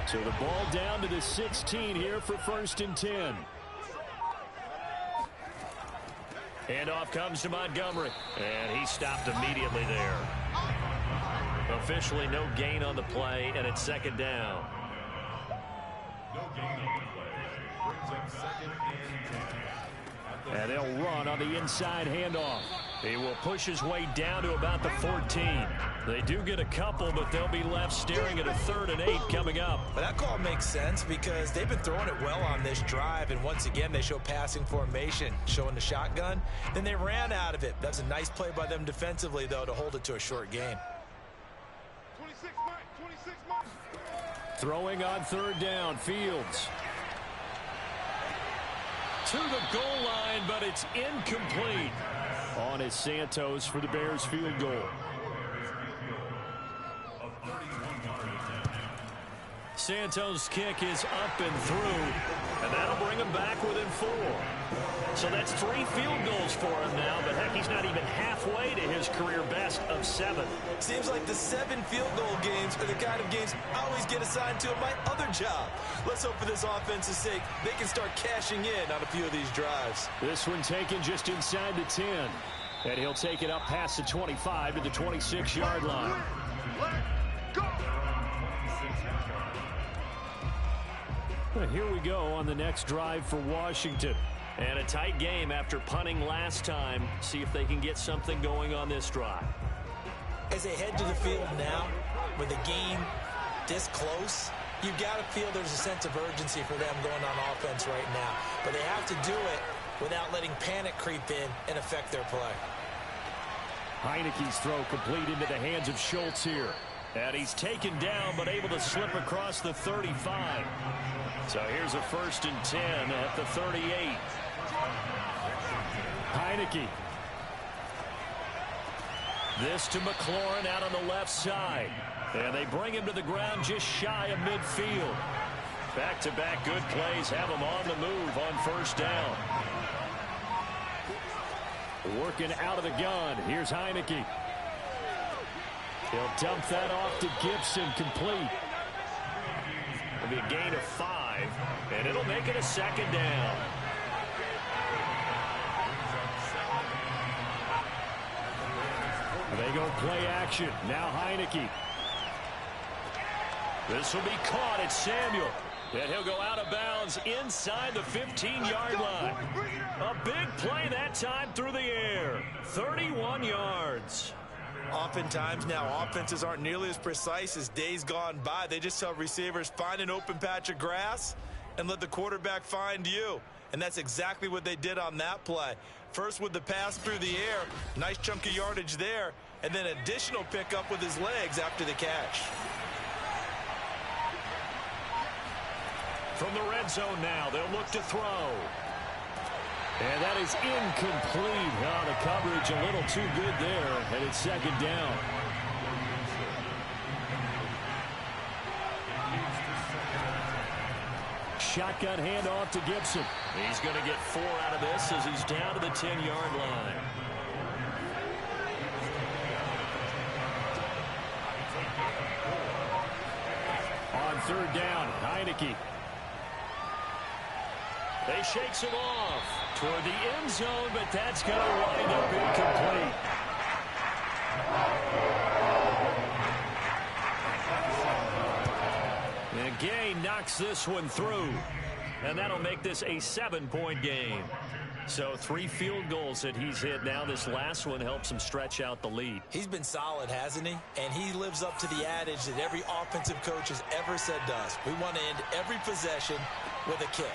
Speaker 1: So the ball down to the 16 here for 1st and 10. Handoff comes to Montgomery, and he stopped immediately there. Officially no gain on the play, and it's 2nd down.
Speaker 6: No gain on the play. Brings up 2nd and 10.
Speaker 1: And they'll run on the inside handoff. He will push his way down to about the 14. They do get a couple, but they'll be left staring at a 3rd and 8 coming up.
Speaker 3: But that call makes sense because they've been throwing it well on this drive, and once again they show passing formation, showing the shotgun. Then they ran out of it. That's a nice play by them defensively, though, to hold it to a short gain.
Speaker 6: 26 Mike.
Speaker 1: Throwing on 3rd down, Fields. To the goal line, but it's incomplete. On is Santos for the Bears field goal. Santos' kick is up and through, and that'll bring him back within 4. So that's 3 field goals for him now, but heck, he's not even halfway to his career best of 7.
Speaker 3: Seems like the 7 field goal games are the kind of games I always get assigned to in my other job. Let's hope for this offense's sake they can start cashing in on a few of these drives.
Speaker 1: This one taken just inside the 10, and he'll take it up past the 25 to the 26-yard line. Well, here we go on the next drive for Washington. And a tight game after punting last time. See if they can get something going on this drive.
Speaker 3: As they head to the field now, with the game this close, you've got to feel there's a sense of urgency for them going on offense right now. But they have to do it without letting panic creep in and affect their play.
Speaker 1: Heineke's throw complete into the hands of Schultz here. And he's taken down, but able to slip across the 35. So here's a 1st and 10 at the 38. Heineke. This to McLaurin out on the left side. And they bring him to the ground just shy of midfield. Back-to-back good plays have him on the move on 1st down.
Speaker 2: Working out of the gun. Here's Heineke. He'll dump that off to Gibson, complete. It'll be a gain of 5, and it'll make it a second down. They go play action. Now Heineke. This will be caught at Samuel. And he'll go out of bounds inside the 15-yard line. A big play that time through the air. 31 yards.
Speaker 3: Oftentimes now, offenses aren't nearly as precise as days gone by. They just tell receivers, find an open patch of grass and let the quarterback find you. And that's exactly what they did on that play. First with the pass through the air, nice chunk of yardage there, and then additional pickup with his legs after the catch.
Speaker 2: From the red zone now, they'll look to throw. And that is incomplete. Oh, the coverage a little too good there, and it's second down. Shotgun handoff to Gibson.
Speaker 1: He's going to get 4 out of this as he's down to the 10-yard line.
Speaker 2: On third down, Heineke.
Speaker 1: They shakes him off toward the end zone, but that's going to wind up incomplete.
Speaker 2: And Gay knocks this one through. And that'll make this a 7-point game.
Speaker 1: So 3 field goals that he's hit now. This last one helps him stretch out the lead.
Speaker 3: He's been solid, hasn't he? And he lives up to the adage that every offensive coach has ever said to us. We want to end every possession with a kick,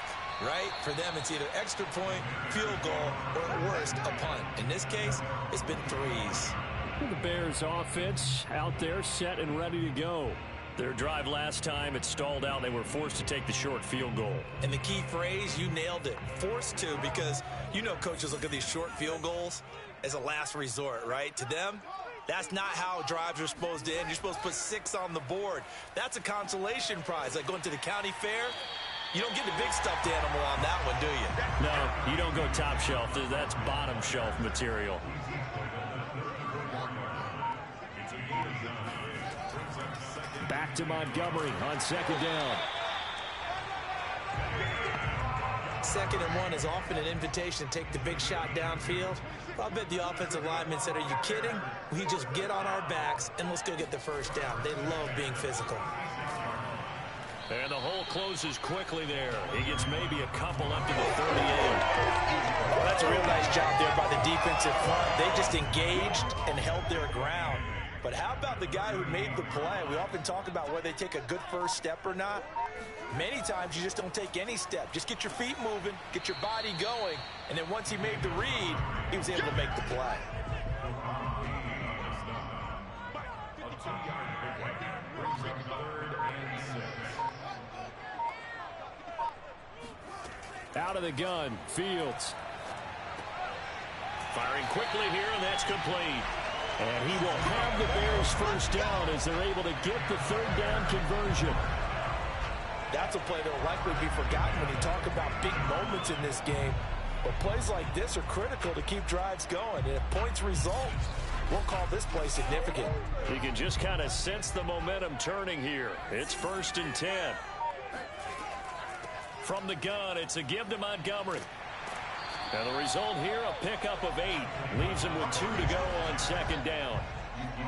Speaker 3: right? For them, it's either extra point, field goal, or at worst, a punt. In this case, it's been 3s.
Speaker 2: The Bears offense out there set and ready to go.
Speaker 1: Their drive last time, it stalled out. They were forced to take the short field goal.
Speaker 3: And the key phrase, you nailed it. Forced to, because you know coaches look at these short field goals as a last resort, right? To them, that's not how drives are supposed to end. You're supposed to put 6 on the board. That's a consolation prize. Like going to the county fair, you don't get the big stuffed animal on that one, do you?
Speaker 1: No, you don't go top shelf. That's bottom shelf material.
Speaker 2: Back to Montgomery on second down.
Speaker 3: 2nd and 1 is often an invitation to take the big shot downfield. I bet the offensive lineman said, are you kidding? We just get on our backs and let's go get the first down. They love being physical.
Speaker 1: And the hole closes quickly there. He gets maybe a couple up to the 38.
Speaker 3: Well, that's a real nice job there by the defensive front. They just engaged and held their ground. But how about the guy who made the play? We often talk about whether they take a good first step or not. Many times you just don't take any step. Just get your feet moving, get your body going, and then once he made the read, he was able to make the play.
Speaker 2: Out of the gun, Fields.
Speaker 1: Firing quickly here, and that's complete.
Speaker 2: And he will have the Bears first down as they're able to get the third down conversion.
Speaker 3: That's a play that will likely be forgotten when you talk about big moments in this game. But plays like this are critical to keep drives going. And if points result, we'll call this play significant.
Speaker 1: You can just kind of sense the momentum turning here. It's 1st and 10. From the gun, it's a give to Montgomery. And the result here, a pickup of 8. Leaves him with 2 to go on second down.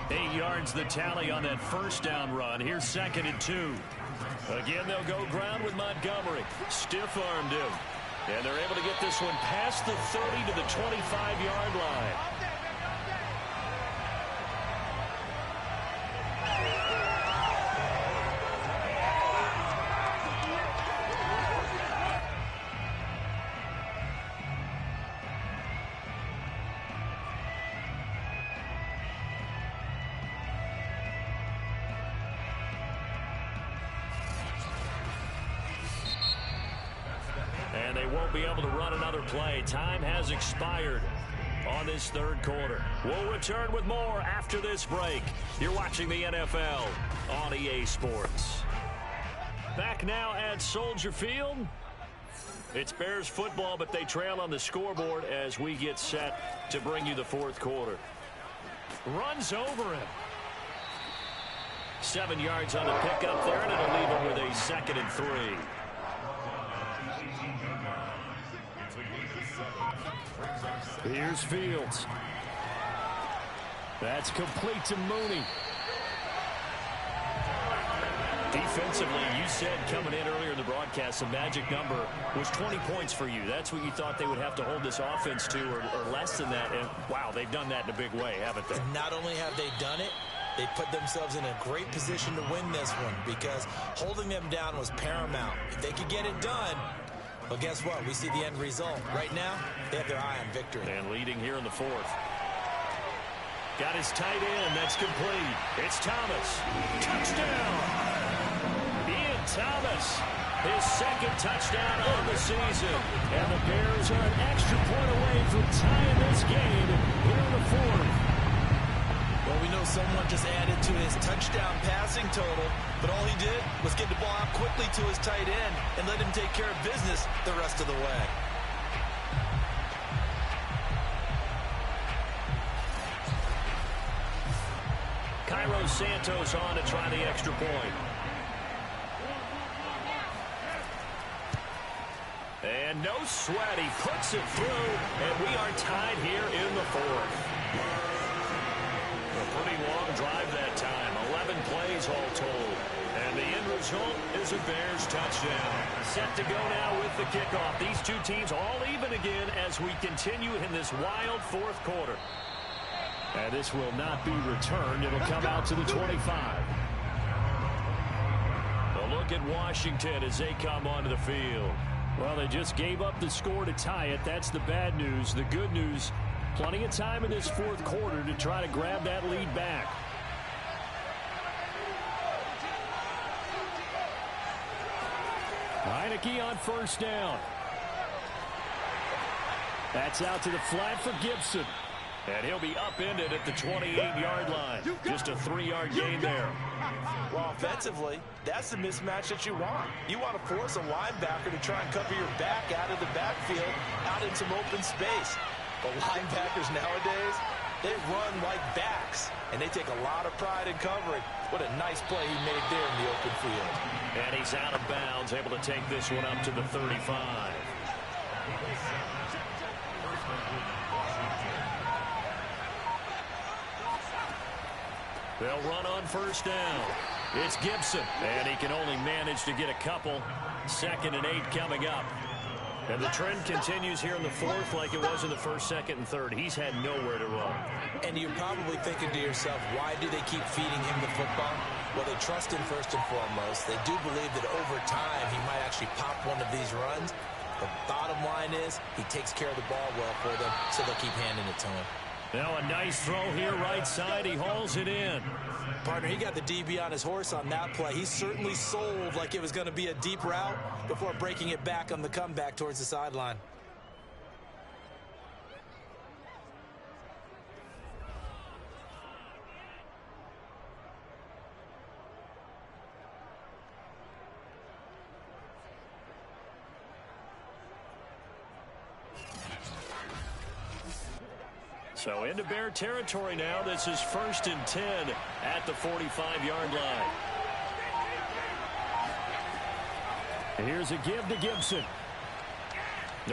Speaker 1: 8 yards the tally on that first down run. Here's 2nd and 2. Again, they'll go ground with Montgomery. Stiff-armed him. And they're able to get this one past the 30 to the 25-yard line. And they won't be able to run another play. Time has expired on this third quarter. We'll return with more after this break. You're watching the NFL on EA Sports. Back now at Soldier Field. It's Bears football, but they trail on the scoreboard as we get set to bring you the fourth quarter. Runs over him. 7 yards on the pickup there, and it'll leave him with a 2nd and 3. Here's Fields. That's complete to Mooney. Defensively, you said coming in earlier in the broadcast, the magic number was 20 points for you. That's what you thought they would have to hold this offense to, or less than that. And, wow, they've done that in a big way, haven't they?
Speaker 3: Not only have they done it, they put themselves in a great position to win this one because holding them down was paramount. If they could get it done, well, guess what? We see the end result. Right now, they have their eye on victory.
Speaker 1: And leading here in the fourth. Got his tight end. That's complete. It's Thomas. Touchdown. Ian Thomas. His 2nd touchdown of the season. And the Bears are an extra point away from tying this game here in the fourth.
Speaker 3: Well, we know someone just added to his touchdown passing total, but all he did was get the ball out quickly to his tight end and let him take care of business the rest of the way.
Speaker 1: Cairo Santos on to try the extra point. And no sweat. He puts it through, and we are tied here in the fourth. A pretty long drive that time. 11 plays all told. And the end result is a Bears touchdown. Set to go now with the kickoff. These two teams all even again as we continue in this wild fourth quarter. And this will not be returned. It'll come out to the 25. A look at Washington as they come onto the field. Well, they just gave up the score to tie it. That's the bad news. The good news, plenty of time in this fourth quarter to try to grab that lead back. Heineke on first down. That's out to the flat for Gibson. And he'll be upended at the 28-yard line. Just a 3-yard gain there.
Speaker 3: Well, offensively, that's the mismatch that you want. You want to force a linebacker to try and cover your back out of the backfield, out in some open space. But linebackers nowadays, they run like backs, and they take a lot of pride in covering. What a nice play he made there in the open field.
Speaker 1: And he's out of bounds, able to take this one up to the 35. They'll run on first down. It's Gibson, and he can only manage to get a couple. 2nd and 8 coming up. And the trend continues here in the fourth like it was in the first, 2nd, and 3rd. He's had nowhere to run.
Speaker 3: And you're probably thinking to yourself, why do they keep feeding him the football? Well, they trust him first and foremost. They do believe that over time he might actually pop one of these runs. The bottom line is he takes care of the ball well for them, so they'll keep handing it to him.
Speaker 1: Now a nice throw here right side. He hauls it in.
Speaker 3: Partner, he got the DB on his horse on that play. He certainly sold like it was going to be a deep route before breaking it back on the comeback towards the sideline.
Speaker 1: So into Bear territory now. This is 1st and 10 at the 45-yard line. Here's a give to Gibson.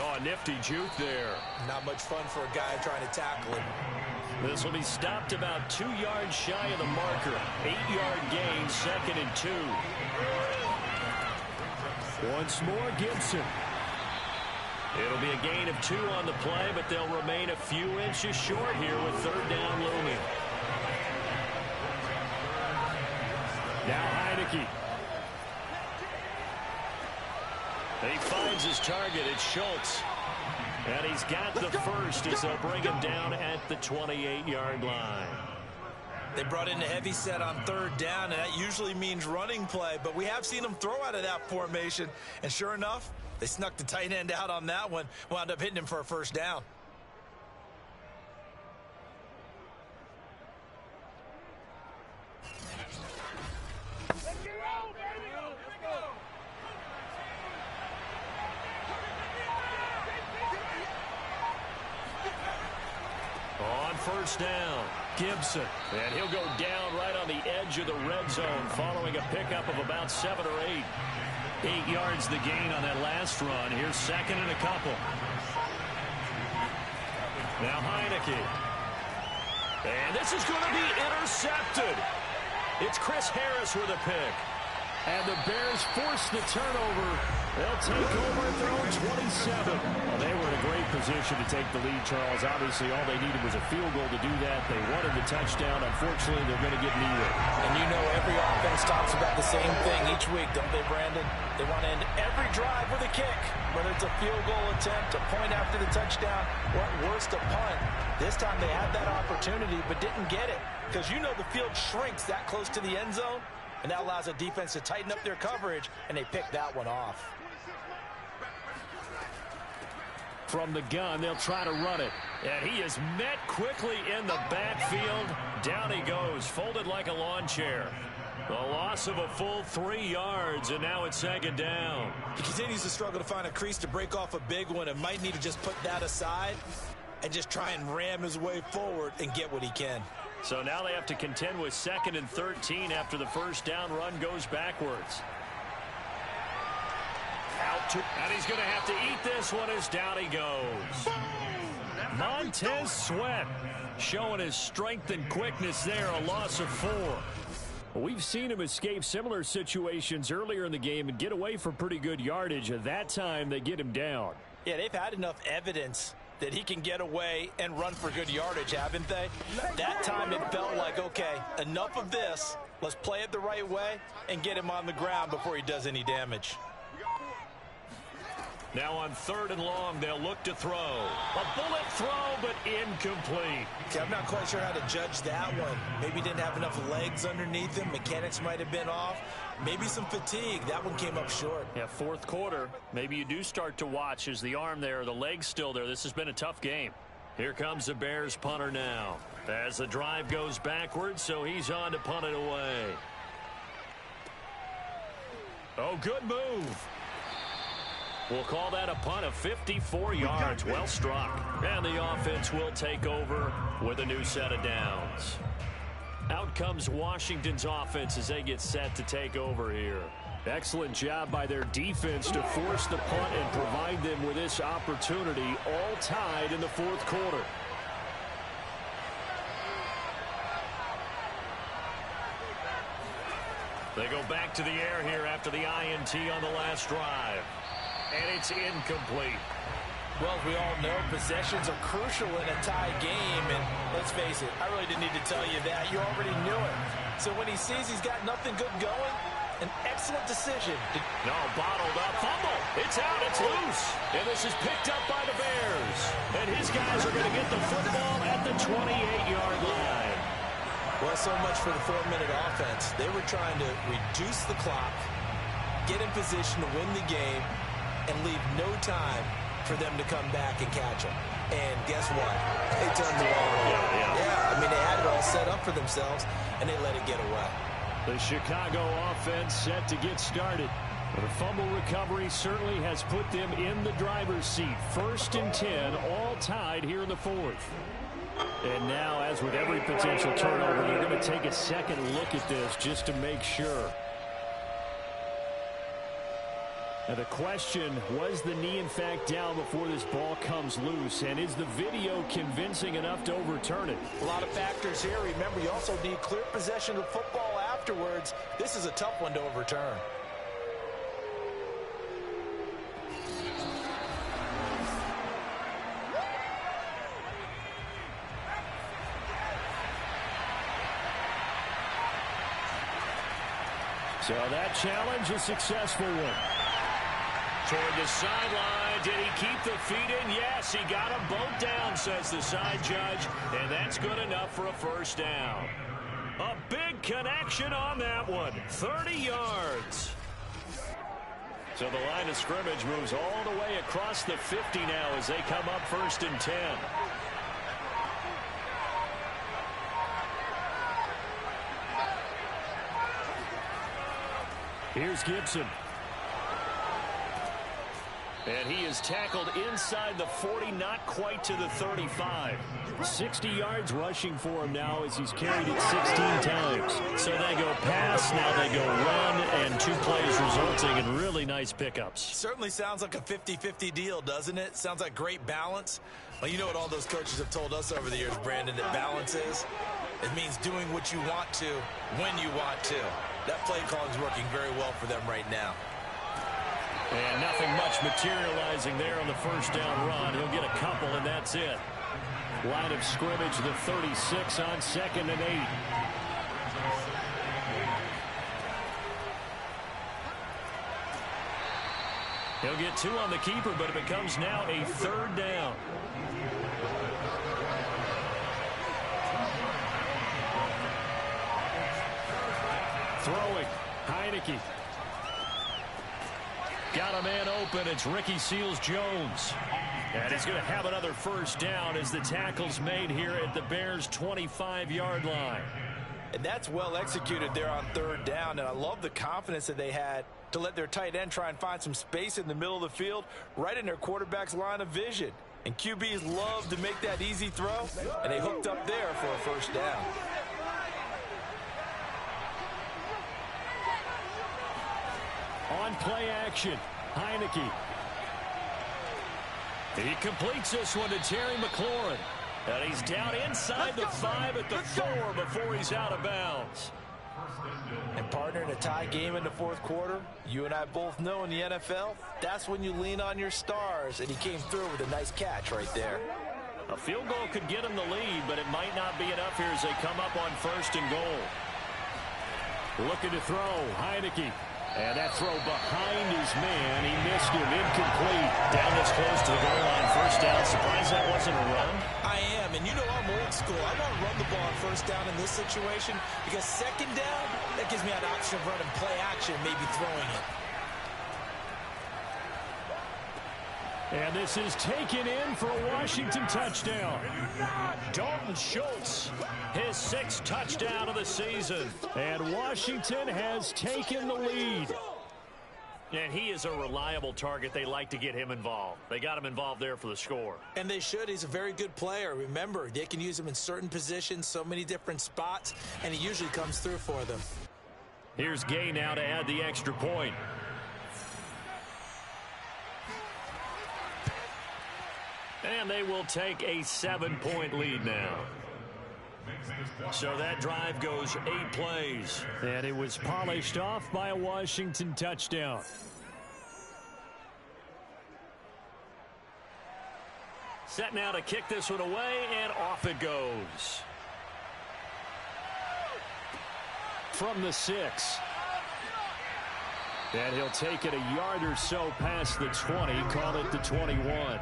Speaker 1: Oh, a nifty juke there.
Speaker 3: Not much fun for a guy trying to tackle him.
Speaker 1: This will be stopped about 2 yards shy of the marker. 8-yard gain, 2nd and 2. Once more, Gibson. It'll be a gain of 2 on the play, but they'll remain a few inches short here with 3rd down looming. Now Heineke. He finds his target. It's Schultz. And he's got the first as they'll bring him down at the 28-yard line.
Speaker 3: They brought in a heavy set on 3rd down, and that usually means running play, but we have seen them throw out of that formation, and sure enough, they snuck the tight end out on that one, wound up hitting him for a 1st down.
Speaker 1: first down. Gibson. And he'll go down right on the edge of the red zone following a pickup of about 7 or 8. 8 yards the gain on that last run. Here's second and a couple. Now Heineke. And this is going to be intercepted. It's Chris Harris with a pick. And the Bears force the turnover. They'll take over at their own 27. Well, they were in a great position to take the lead, Charles. Obviously, all they needed was a field goal to do that. They wanted the touchdown. Unfortunately, they're going to get neither.
Speaker 3: And you know every offense talks about the same thing each week, don't they, Brandon? They want to end every drive with a kick, whether it's a field goal attempt, a point after the touchdown, or at worst, a punt. This time they had that opportunity but didn't get it because you know the field shrinks that close to the end zone. And that allows the defense to tighten up their coverage, and they pick that one off.
Speaker 1: From the gun, they'll try to run it. And he is met quickly in the backfield. Down he goes, folded like a lawn chair. The loss of a full 3 yards, and now it's second down.
Speaker 3: He continues to struggle to find a crease to break off a big one and might need to just put that aside and just try and ram his way forward and get what he can.
Speaker 1: So now they have to contend with 2nd and 13 after the first down run goes backwards. And he's going to have to eat this one as down he goes. Montez Sweat showing his strength and quickness there, a loss of 4. We've seen him escape similar situations earlier in the game and get away from pretty good yardage. At that time, they get him down.
Speaker 3: Yeah, they've had enough evidence that he can get away and run for good yardage, haven't they? That time it felt like, okay, enough of this. Let's play it the right way and get him on the ground before he does any damage.
Speaker 1: Now on 3rd and long, they'll look to throw. A bullet throw, but incomplete.
Speaker 3: Okay, I'm not quite sure how to judge that one. Maybe didn't have enough legs underneath him. Mechanics might have been off. Maybe some fatigue. That one came up short.
Speaker 1: Yeah, 4th quarter. Maybe you do start to watch as the arm there, the leg's still there. This has been a tough game. Here comes the Bears punter now. As the drive goes backwards, so he's on to punt it away. Oh, good move. We'll call that a punt of 54 yards. Well struck. And the offense will take over with a new set of downs. Out comes Washington's offense as they get set to take over here. Excellent job by their defense to force the punt and provide them with this opportunity, all tied in the 4th quarter. They go back to the air here after the INT on the last drive. And it's incomplete.
Speaker 3: Well, as we all know, possessions are crucial in a tie game. And let's face it, I really didn't need to tell you that. You already knew it. So when he sees he's got nothing good going, an excellent decision.
Speaker 1: No, bottled up. Fumble. It's out. It's loose. And this is picked up by the Bears. And his guys are going to get the football at the 28-yard line.
Speaker 3: Well, so much for the 4-minute offense. They were trying to reduce the clock, get in position to win the game, and leave no time for them to come back and catch them. And guess what? They turned the ball over. Yeah, I mean, they had it all set up for themselves, and they let it get away.
Speaker 1: The Chicago offense set to get started. The fumble recovery certainly has put them in the driver's seat. 1st and 10, all tied here in the 4th. And now, as with every potential turnover, they're going to take a second look at this just to make sure. Now the question, was the knee in fact down before this ball comes loose? And is the video convincing enough to overturn it?
Speaker 3: A lot of factors here. Remember, you also need clear possession of football afterwards. This is a tough one to overturn.
Speaker 1: So that challenge, a successful one. Toward the sideline. Did he keep the feet in? Yes, he got them both down, says the side judge. And that's good enough for a first down. A big connection on that one. 30 yards. So the line of scrimmage moves all the way across the 50 now as they come up 1st and 10. Here's Gibson. And he is tackled inside the 40, not quite to the 35.
Speaker 2: 60 yards rushing for him now as he's carried it 16 times.
Speaker 1: So they go pass, now they go run, and 2 plays resulting in really nice pickups.
Speaker 3: Certainly sounds like a 50-50 deal, doesn't it? Sounds like great balance. Well, you know what all those coaches have told us over the years, Brandon, that balance is? It means doing what you want to when you want to. That play calling is working very well for them right now.
Speaker 1: And nothing much materializing there on the first down run. He'll get a couple, and that's it.
Speaker 2: Line of scrimmage, the 36 on 2nd and 8.
Speaker 1: He'll get 2 on the keeper, but it becomes now a 3rd down.
Speaker 2: Throwing, Heineke.
Speaker 1: Got a man open. It's Ricky Seals-Jones. And he's going to have another first down as the tackle's made here at the Bears' 25-yard line.
Speaker 3: And that's well executed there on 3rd down. And I love the confidence that they had to let their tight end try and find some space in the middle of the field, right in their quarterback's line of vision. And QBs love to make that easy throw, and they hooked up there for a first down.
Speaker 2: On play action, Heineke.
Speaker 1: He completes this one to Terry McLaurin. And he's down inside the 5 at the 4 before he's out of bounds.
Speaker 3: And partner, in a tie game in the 4th quarter, you and I both know in the NFL, that's when you lean on your stars, and he came through with a nice catch right there.
Speaker 1: A field goal could get him the lead, but it might not be enough here as they come up on 1st and goal.
Speaker 2: Looking to throw, Heineke. And that throw behind his man, he missed him, incomplete.
Speaker 1: Down this close to the goal line, first down. Surprised that wasn't a run?
Speaker 3: I am, and you know I'm old school. I want to run the ball on first down in this situation because 2nd down, that gives me an option of running play action, maybe throwing it.
Speaker 2: And this is taken in for a Washington touchdown.
Speaker 1: Dalton Schultz, his 6th touchdown of the season.
Speaker 2: And Washington has taken the lead.
Speaker 1: And he is a reliable target. They like to get him involved. They got him involved there for the score.
Speaker 3: And they should. He's a very good player. Remember, they can use him in certain positions, so many different spots, and he usually comes through for them.
Speaker 1: Here's Gay now to add the extra point. And they will take a 7-point lead now. So that drive goes 8 plays.
Speaker 2: And it was polished off by a Washington touchdown.
Speaker 1: Set now to kick this one away, and off it goes.
Speaker 2: From the 6. And he'll take it a yard or so past the 20, call it the 21.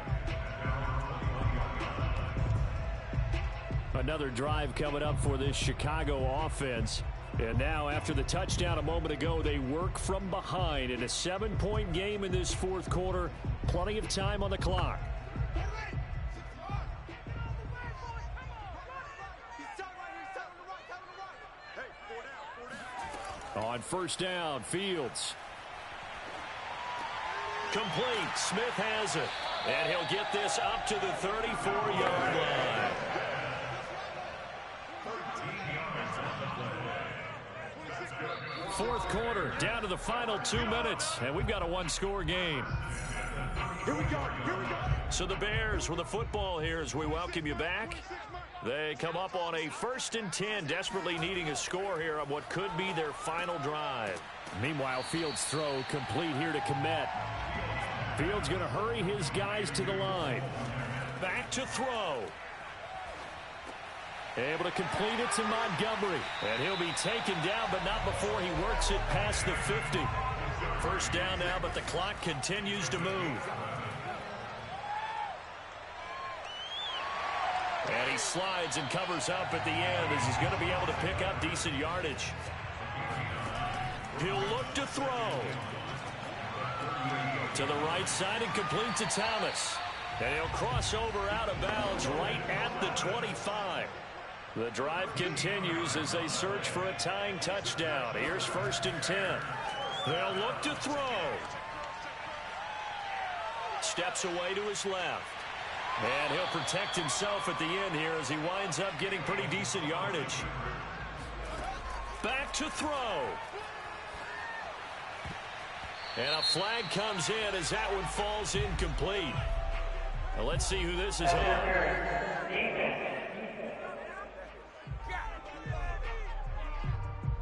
Speaker 2: Another drive coming up for this Chicago offense. And now after the touchdown a moment ago, they work from behind in a 7-point game in this 4th quarter. Plenty of time on the clock. On first down, Fields.
Speaker 1: Complete. Smith has it. And he'll get this up to the 34-yard line.
Speaker 2: 4th quarter, down to the final 2 minutes, and we've got a 1-score game.
Speaker 6: Here we go.
Speaker 1: So the Bears with the football here as we welcome you back. They come up on a 1st and 10, desperately needing a score here on what could be their final drive.
Speaker 2: Meanwhile, Fields' throw complete here to Kmet. Fields going to hurry his guys to the line.
Speaker 1: Back to throw.
Speaker 2: Able to complete it to Montgomery.
Speaker 1: And he'll be taken down, but not before he works it past the 50. First down now, but the clock continues to move. And he slides and covers up at the end as he's going to be able to pick up decent yardage. He'll look to throw. To the right side and complete to Thomas. And he'll cross over out of bounds right at the 25. The drive continues as they search for a tying touchdown. Here's 1st and 10. They'll look to throw. steps away to his left. And he'll protect himself at the end here as he winds up getting pretty decent yardage. Back to throw. And a flag comes in as that one falls incomplete. Now let's see who this is on.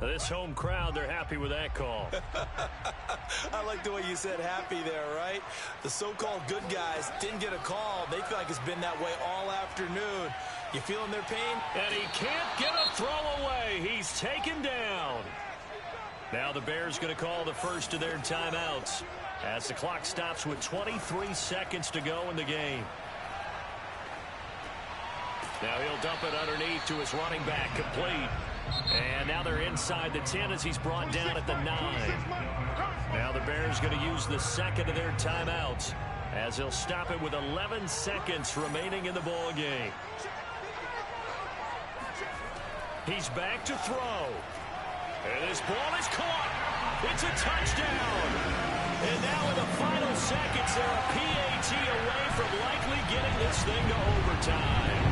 Speaker 1: This home crowd, they're happy with that call.
Speaker 3: I like the way you said happy there, right? The so-called good guys didn't get a call. They feel like it's been that way all afternoon. You feeling their pain?
Speaker 1: And he can't get a throw away. He's taken down. Now the Bears going to call the first of their timeouts as the clock stops with 23 seconds to go in the game. Now he'll dump it underneath to his running back, complete. And now they're inside the 10 as he's brought down at the 9. Now the Bears going to use the second of their timeouts as they'll stop it with 11 seconds remaining in the ball game. He's back to throw. And this ball is caught. It's a touchdown. And now in the final seconds, they're a PAT away from likely getting this thing to overtime.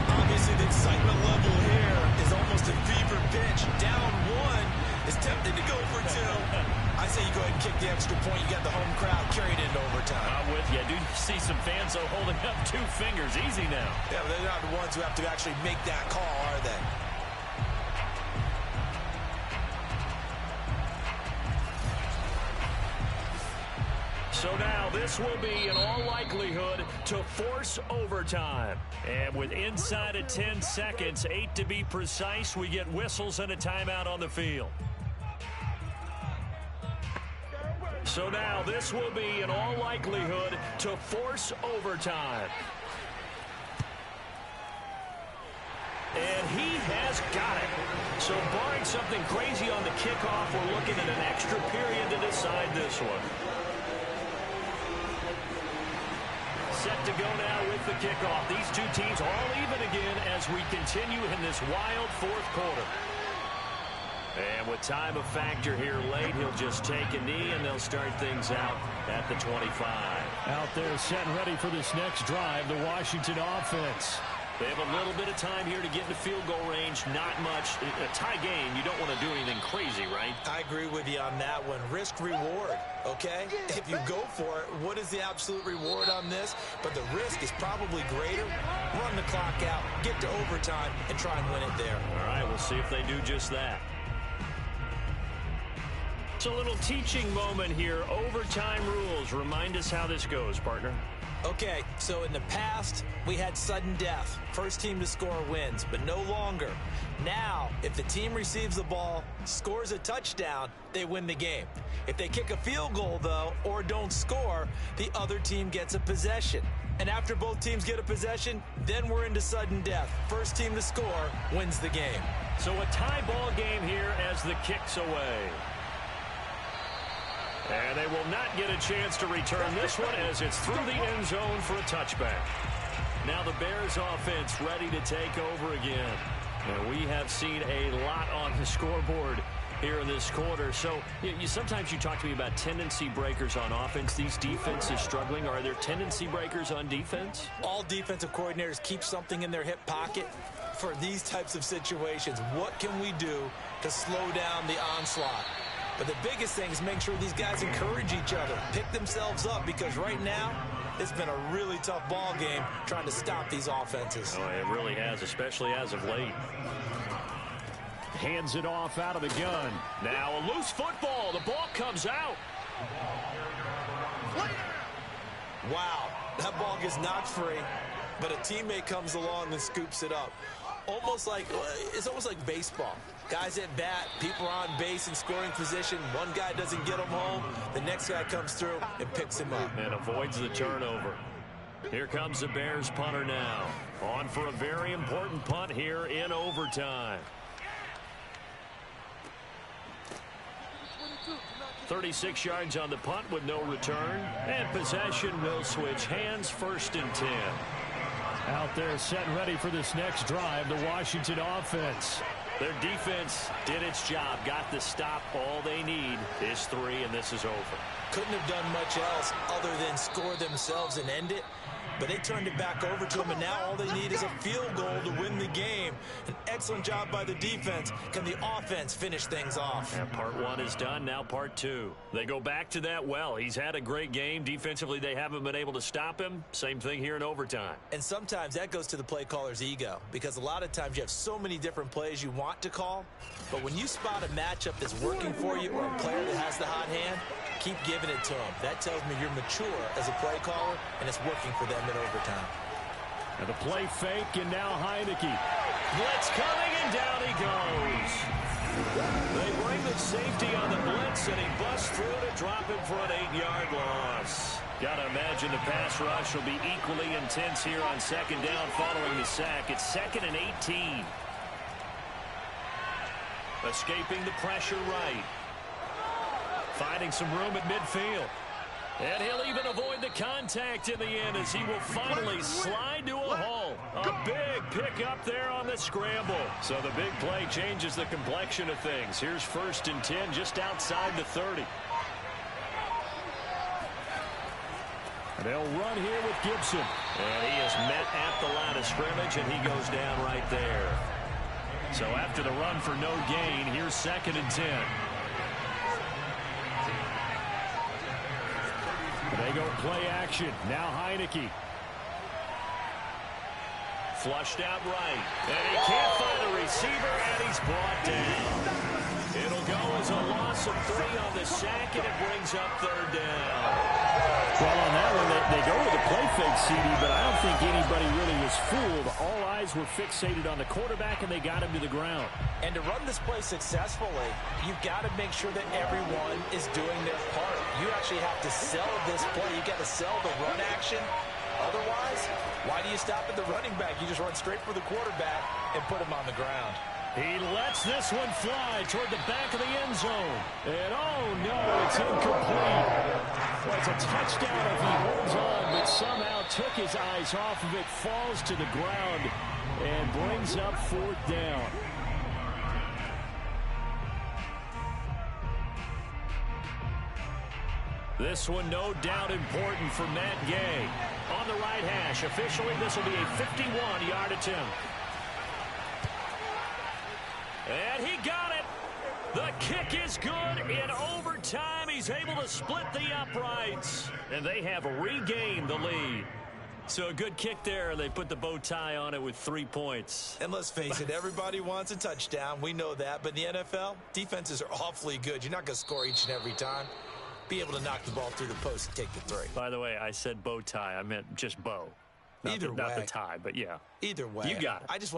Speaker 3: Obviously, the excitement level here is almost a fever pitch. Down one is tempted to go for two. I say you go ahead and kick the extra point. You got the home crowd carried into overtime.
Speaker 1: I'm with you. I do see some fans though holding up 2 fingers. Easy now.
Speaker 3: Yeah, but they're not the ones who have to actually make that call, are they?
Speaker 1: So now this will be, in all likelihood, to force overtime. And with inside of 10 seconds, 8 to be precise, we get whistles and a timeout on the field. So now this will be, in all likelihood, to force overtime. And he has got it. So barring something crazy on the kickoff, we're looking at an extra period to decide this one. Set to go now with the kickoff. These two teams all even again as we continue in this wild fourth quarter. And with time a factor here late, he'll just take a knee and they'll start things out at the 25.
Speaker 2: Out there set and ready for this next drive, the Washington offense.
Speaker 1: They have a little bit of time here to get into field goal range. Not much. A tie game, you don't want to do anything crazy, right?
Speaker 3: I agree with you on that one. Risk-reward, okay? If you go for it, what is the absolute reward on this? But the risk is probably greater. Run the clock out, get to overtime, and try and win it there.
Speaker 1: All right, we'll see if they do just that. It's a little teaching moment here. Overtime rules. Remind us how this goes, partner.
Speaker 3: Okay, so in the past, we had sudden death. First team to score wins, but no longer. Now, if the team receives the ball, scores a touchdown, they win the game. If they kick a field goal, though, or don't score, the other team gets a possession. And after both teams get a possession, then we're into sudden death. First team to score wins the game.
Speaker 1: So a tie ball game here as the kick's away. And they will not get a chance to return this one as it's through the end zone for a touchback. Now the Bears offense ready to take over again. And we have seen a lot on the scoreboard here in this quarter. So sometimes you talk to me about tendency breakers on offense. These defenses struggling. Are there tendency breakers on defense?
Speaker 3: All defensive coordinators keep something in their hip pocket for these types of situations. What can we do to slow down the onslaught? But the biggest thing is make sure these guys encourage each other, pick themselves up, because right now it's been a really tough ball game trying to stop these offenses.
Speaker 1: Oh, it really has, especially as of late.
Speaker 2: Hands it off out of the gun.
Speaker 1: Now a loose football. The ball comes out.
Speaker 3: Wow, that ball gets knocked free, but a teammate comes along and scoops it up. It's almost like baseball. Guys at bat, people are on base in scoring position. One guy doesn't get him home. The next guy comes through and picks him up.
Speaker 1: And avoids the turnover. Here comes the Bears punter now. On for a very important punt here in overtime. 36 yards on the punt with no return. And possession will switch hands, 1st and 10.
Speaker 2: Out there set and ready for this next drive, the Washington offense.
Speaker 1: Their defense did its job, got the stop. All they need is 3, and this is over.
Speaker 3: Couldn't have done much else other than score themselves and end it. But they turned it back over to them, and now all they need is a field goal to win the game. An excellent job by the defense. Can the offense finish things off?
Speaker 1: And part 1 is done, now part 2. They go back to that well. He's had a great game. Defensively, they haven't been able to stop him. Same thing here in overtime.
Speaker 3: And sometimes that goes to the play caller's ego, because a lot of times you have so many different plays you want to call, but when you spot a matchup that's working for you or a player that has the hot hand, keep giving it to them. That tells me you're mature as a play caller, and it's working for them in overtime.
Speaker 2: And the play fake, and now Heineke.
Speaker 1: Blitz coming, and down he goes. They bring the safety on the blitz, and he busts through to drop him for an 8-yard loss. Got to imagine the pass rush will be equally intense here on second down following the sack. It's 2nd and 18. Escaping the pressure right. Finding some room at midfield. And he'll even avoid the contact in the end as he will finally slide to a hole. A big pickup there on the scramble. So the big play changes the complexion of things. Here's 1st and 10 just outside the 30.
Speaker 2: And they'll run here with Gibson.
Speaker 1: And he is met at the line of scrimmage, and he goes down right there. So after the run for no gain, here's 2nd and 10.
Speaker 2: They go play action. Now Heineke.
Speaker 1: Flushed out right. And he can't find a receiver, and he's brought down. It'll go as a loss of 3 on the sack, and it brings up 3rd down.
Speaker 2: Well, on that one, they go with the play fake, CD, but I don't think anybody really was fooled. All eyes were fixated on the quarterback, and they got him to the ground.
Speaker 3: And to run this play successfully, you've got to make sure that everyone is doing their part. You actually have to sell this play. You've got to sell the run action. Otherwise, why do you stop at the running back? You just run straight for the quarterback and put him on the ground.
Speaker 2: He lets this one fly toward the back of the end zone. And oh no, it's incomplete. Well, it's a touchdown if he holds on, but somehow took his eyes off of it, falls to the ground, and brings up 4th down.
Speaker 1: This one no doubt important for Matt Gay. On the right hash, officially this will be a 51-yard attempt. And he got it. The kick is good. In overtime, he's able to split the uprights. And they have regained the lead. So a good kick there. They put the bow tie on it with 3 points.
Speaker 3: And let's face it, everybody wants a touchdown. We know that. But in the NFL, defenses are awfully good. You're not going to score each and every time. Be able to knock the ball through the post and take the 3.
Speaker 1: By the way, I said bow tie. I meant just bow.
Speaker 3: Either way.
Speaker 1: Not the tie, but yeah.
Speaker 3: Either way.
Speaker 1: You got it.
Speaker 3: I just